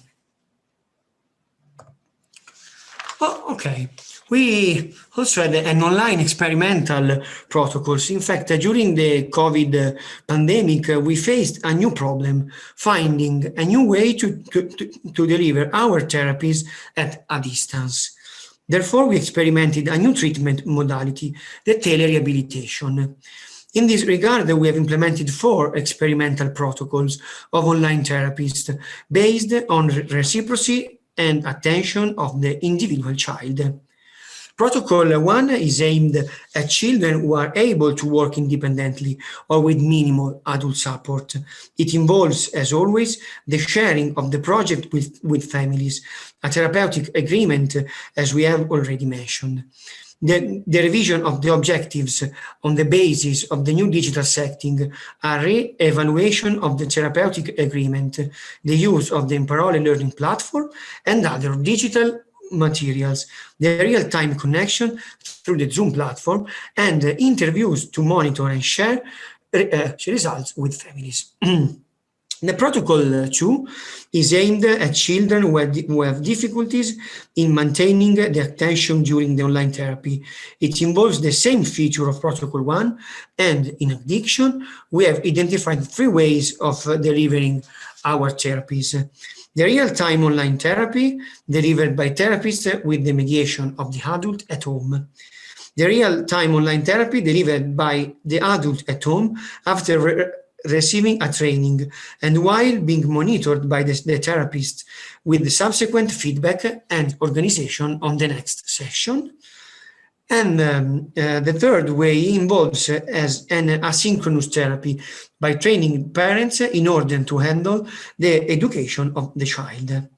Oh, okay. We also had an online experimental protocols. In fact, during the COVID pandemic, we faced a new problem, finding a new way to deliver our therapies at a distance. Therefore, we experimented a new treatment modality, the telerehabilitation. In this regard, we have implemented 4 experimental protocols of online therapists based on reciprocity and attention of the individual child. Protocol 1 is aimed at children who are able to work independently or with minimal adult support. It involves, as always, the sharing of the project with families, a therapeutic agreement, as we have already mentioned. The revision of the objectives on the basis of the new digital setting, a re-evaluation of the therapeutic agreement, the use of the Imparole learning platform, and other digital materials, the real-time connection through the Zoom platform, and interviews to monitor and share results with families. The protocol 2 is aimed at children who have difficulties in maintaining the attention during the online therapy. It involves the same feature of protocol 1, and in addition, we have identified 3 ways of delivering our therapies. The real-time online therapy delivered by therapists with the mediation of the adult at home. The real-time online therapy delivered by the adult at home after receiving a training and while being monitored by the therapist with the subsequent feedback and organization on the next session. And the third way involves as an asynchronous therapy by training parents in order to handle the education of the child.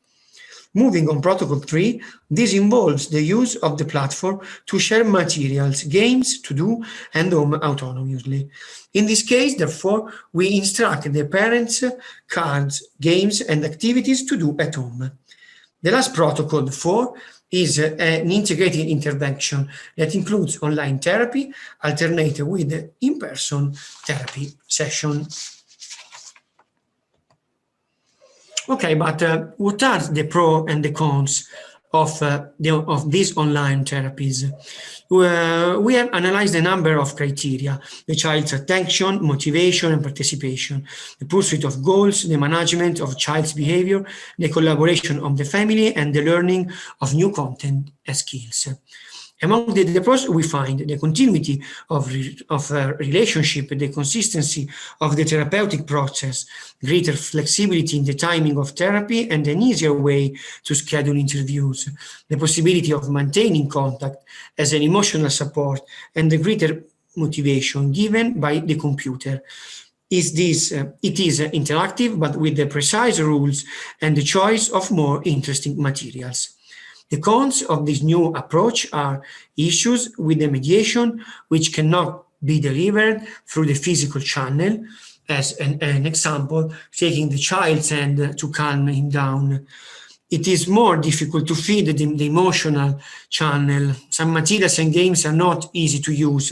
Moving on protocol 3, this involves the use of the platform to share materials, games to do, and home autonomously. In this case, therefore, we instruct the parents cards, games, and activities to do at home. The last protocol 4 is an integrated intervention that includes online therapy alternated with in-person therapy session. Okay, but what are the pros and the cons of these online therapies? We have analyzed a number of criteria: the child's attention, motivation, and participation, the pursuit of goals, the management of child's behavior, the collaboration of the family, and the learning of new content and skills. Among the pros, we find the continuity of relationship, the consistency of the therapeutic process, greater flexibility in the timing of therapy, and an easier way to schedule interviews, the possibility of maintaining contact as an emotional support, and the greater motivation given by the computer. It is interactive, but with the precise rules and the choice of more interesting materials. The cons of this new approach are issues with the mediation, which cannot be delivered through the physical channel, as an example, taking the child's hand to calm him down. It is more difficult to feed the emotional channel. Some materials and games are not easy to use.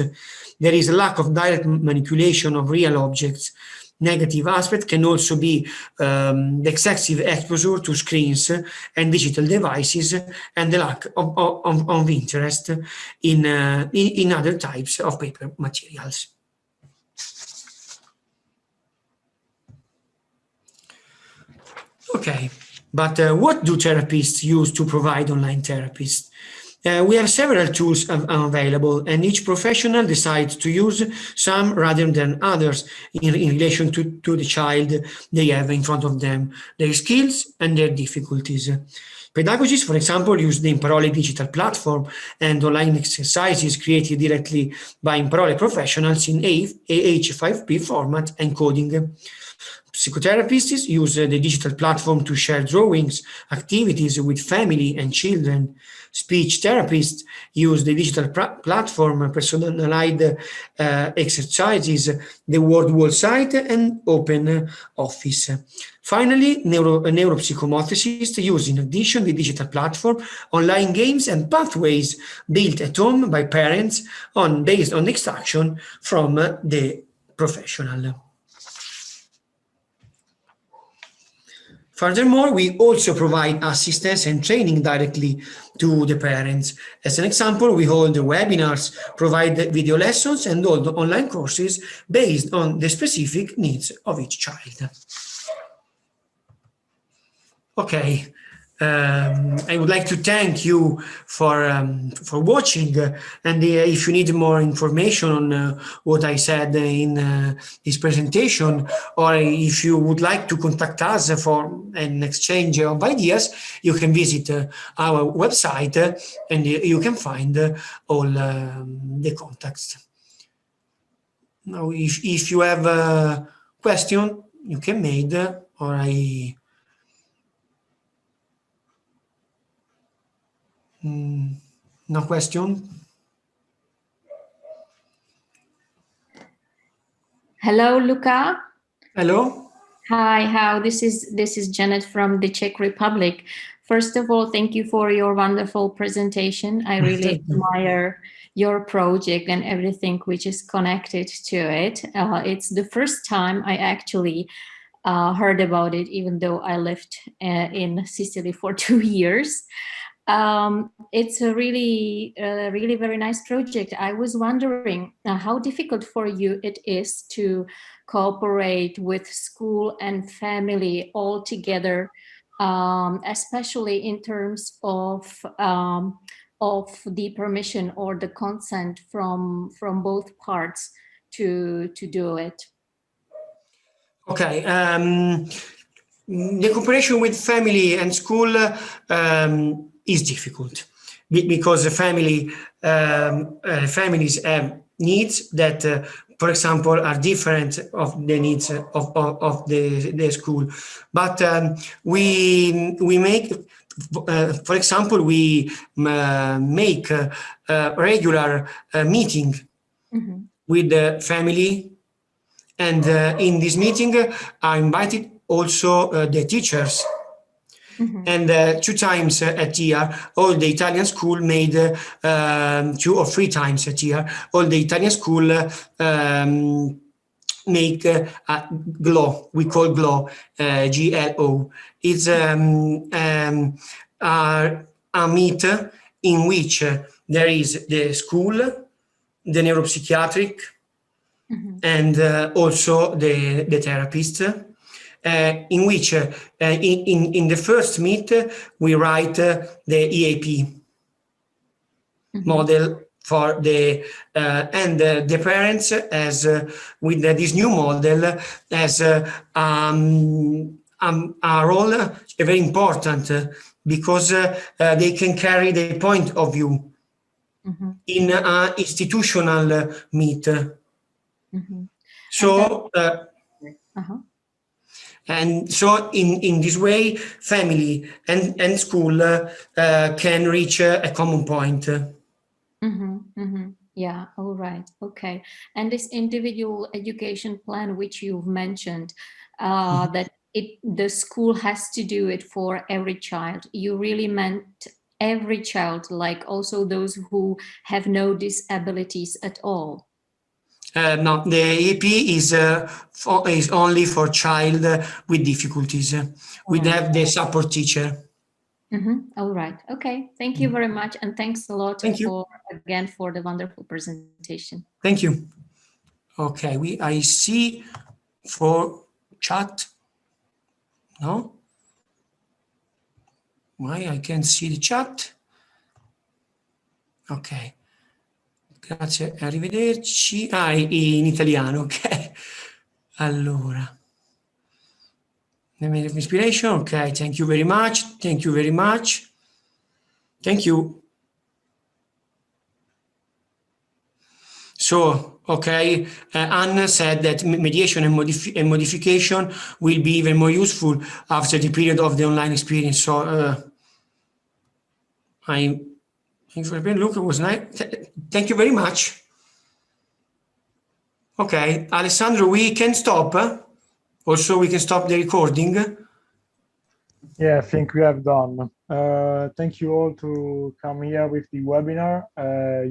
There is a lack of direct manipulation of real objects. Negative aspect can also be the excessive exposure to screens and digital devices and the lack of interest in other types of paper materials. Okay, but what do therapists use to provide online therapies? We have several tools available, and each professional decides to use some rather than others in relation to the child they have in front of them, their skills and their difficulties. Pedagogists, for example, use the Imparole digital platform and online exercises created directly by Imparole professionals in H5P format and coding. Psychotherapists use the digital platform to share drawings, activities with family and children. Speech therapists use the digital platform, personalized exercises, the word wall site, and open office. Finally, neuropsychomotricists use, in addition, the digital platform, online games, and pathways built at home by parents based on instruction from the professional. Furthermore, we also provide assistance and training directly to the parents. As an example, we hold webinars, provide video lessons, and hold online courses based on the specific needs of each child. Okay. I would like to thank you for watching, and if you need more information on what I said in this presentation, or if you would like to contact us for an exchange of ideas, you can visit our website and you can find all the contacts. Now, if you have a question, you can make, or no question? Hello, Luca. Hello. Hi, how this is Janet from the Czech Republic. First of all, thank you for your wonderful presentation. I really admire your project and everything which is connected to it. It's the first time I actually heard about it, even though I lived in Sicily for 2 years. It's a really very nice project. I was wondering how difficult for you it is to cooperate with school and family all together, especially in terms of the permission or the consent from both parts to do it. Okay. The cooperation with family and school is difficult because the families have needs that, for example, are different of the needs of the school. But we make, for example, we make a regular meeting with the family, and in this meeting I invited also the teachers. And 2 times a year, all the Italian school made 2 or 3 times a year, all the Italian school make GLO. We call GLO, GLO. It's a meet in which there is the school, the neuropsychiatric, and also the therapist. In which in the first meet we write the EAP model for the and the parents, as with this new model, as a role very important, because they can carry the point of view in an institutional meet. So. And so in this way, family and school can reach a common point. Yeah, all right. Okay. And this individual education plan, which you've mentioned, that the school has to do it for every child. You really meant every child, like also those who have no disabilities at all? No, the EAP is only for child with difficulties. We have the support teacher. All right. Okay. Thank you very much, and thanks a lot again for the wonderful presentation. Thank you. Okay, I see for chat. No? Why I can't see the chat? Ok. Grazie, arrivederci. In italiano, ok. Allora. Inspiration, ok, thank you very much. Thank you very much. Thank you. So, okay, Anna said that mediation and modification will be even more useful after the period of the online experience. So, look, it was nice. Thank you very much. Okay, Alessandro, we can stop. Also, we can stop the recording. Yeah, I think we have done. Thank you all to come here with the webinar.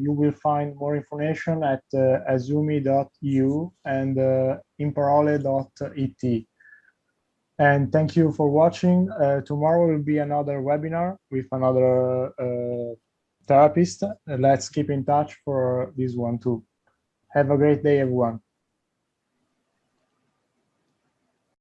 You will find more information at asumie.eu and imparole.it. And thank you for watching. Tomorrow will be another webinar with another therapist. Let's keep in touch for this one too. Have a great day, everyone.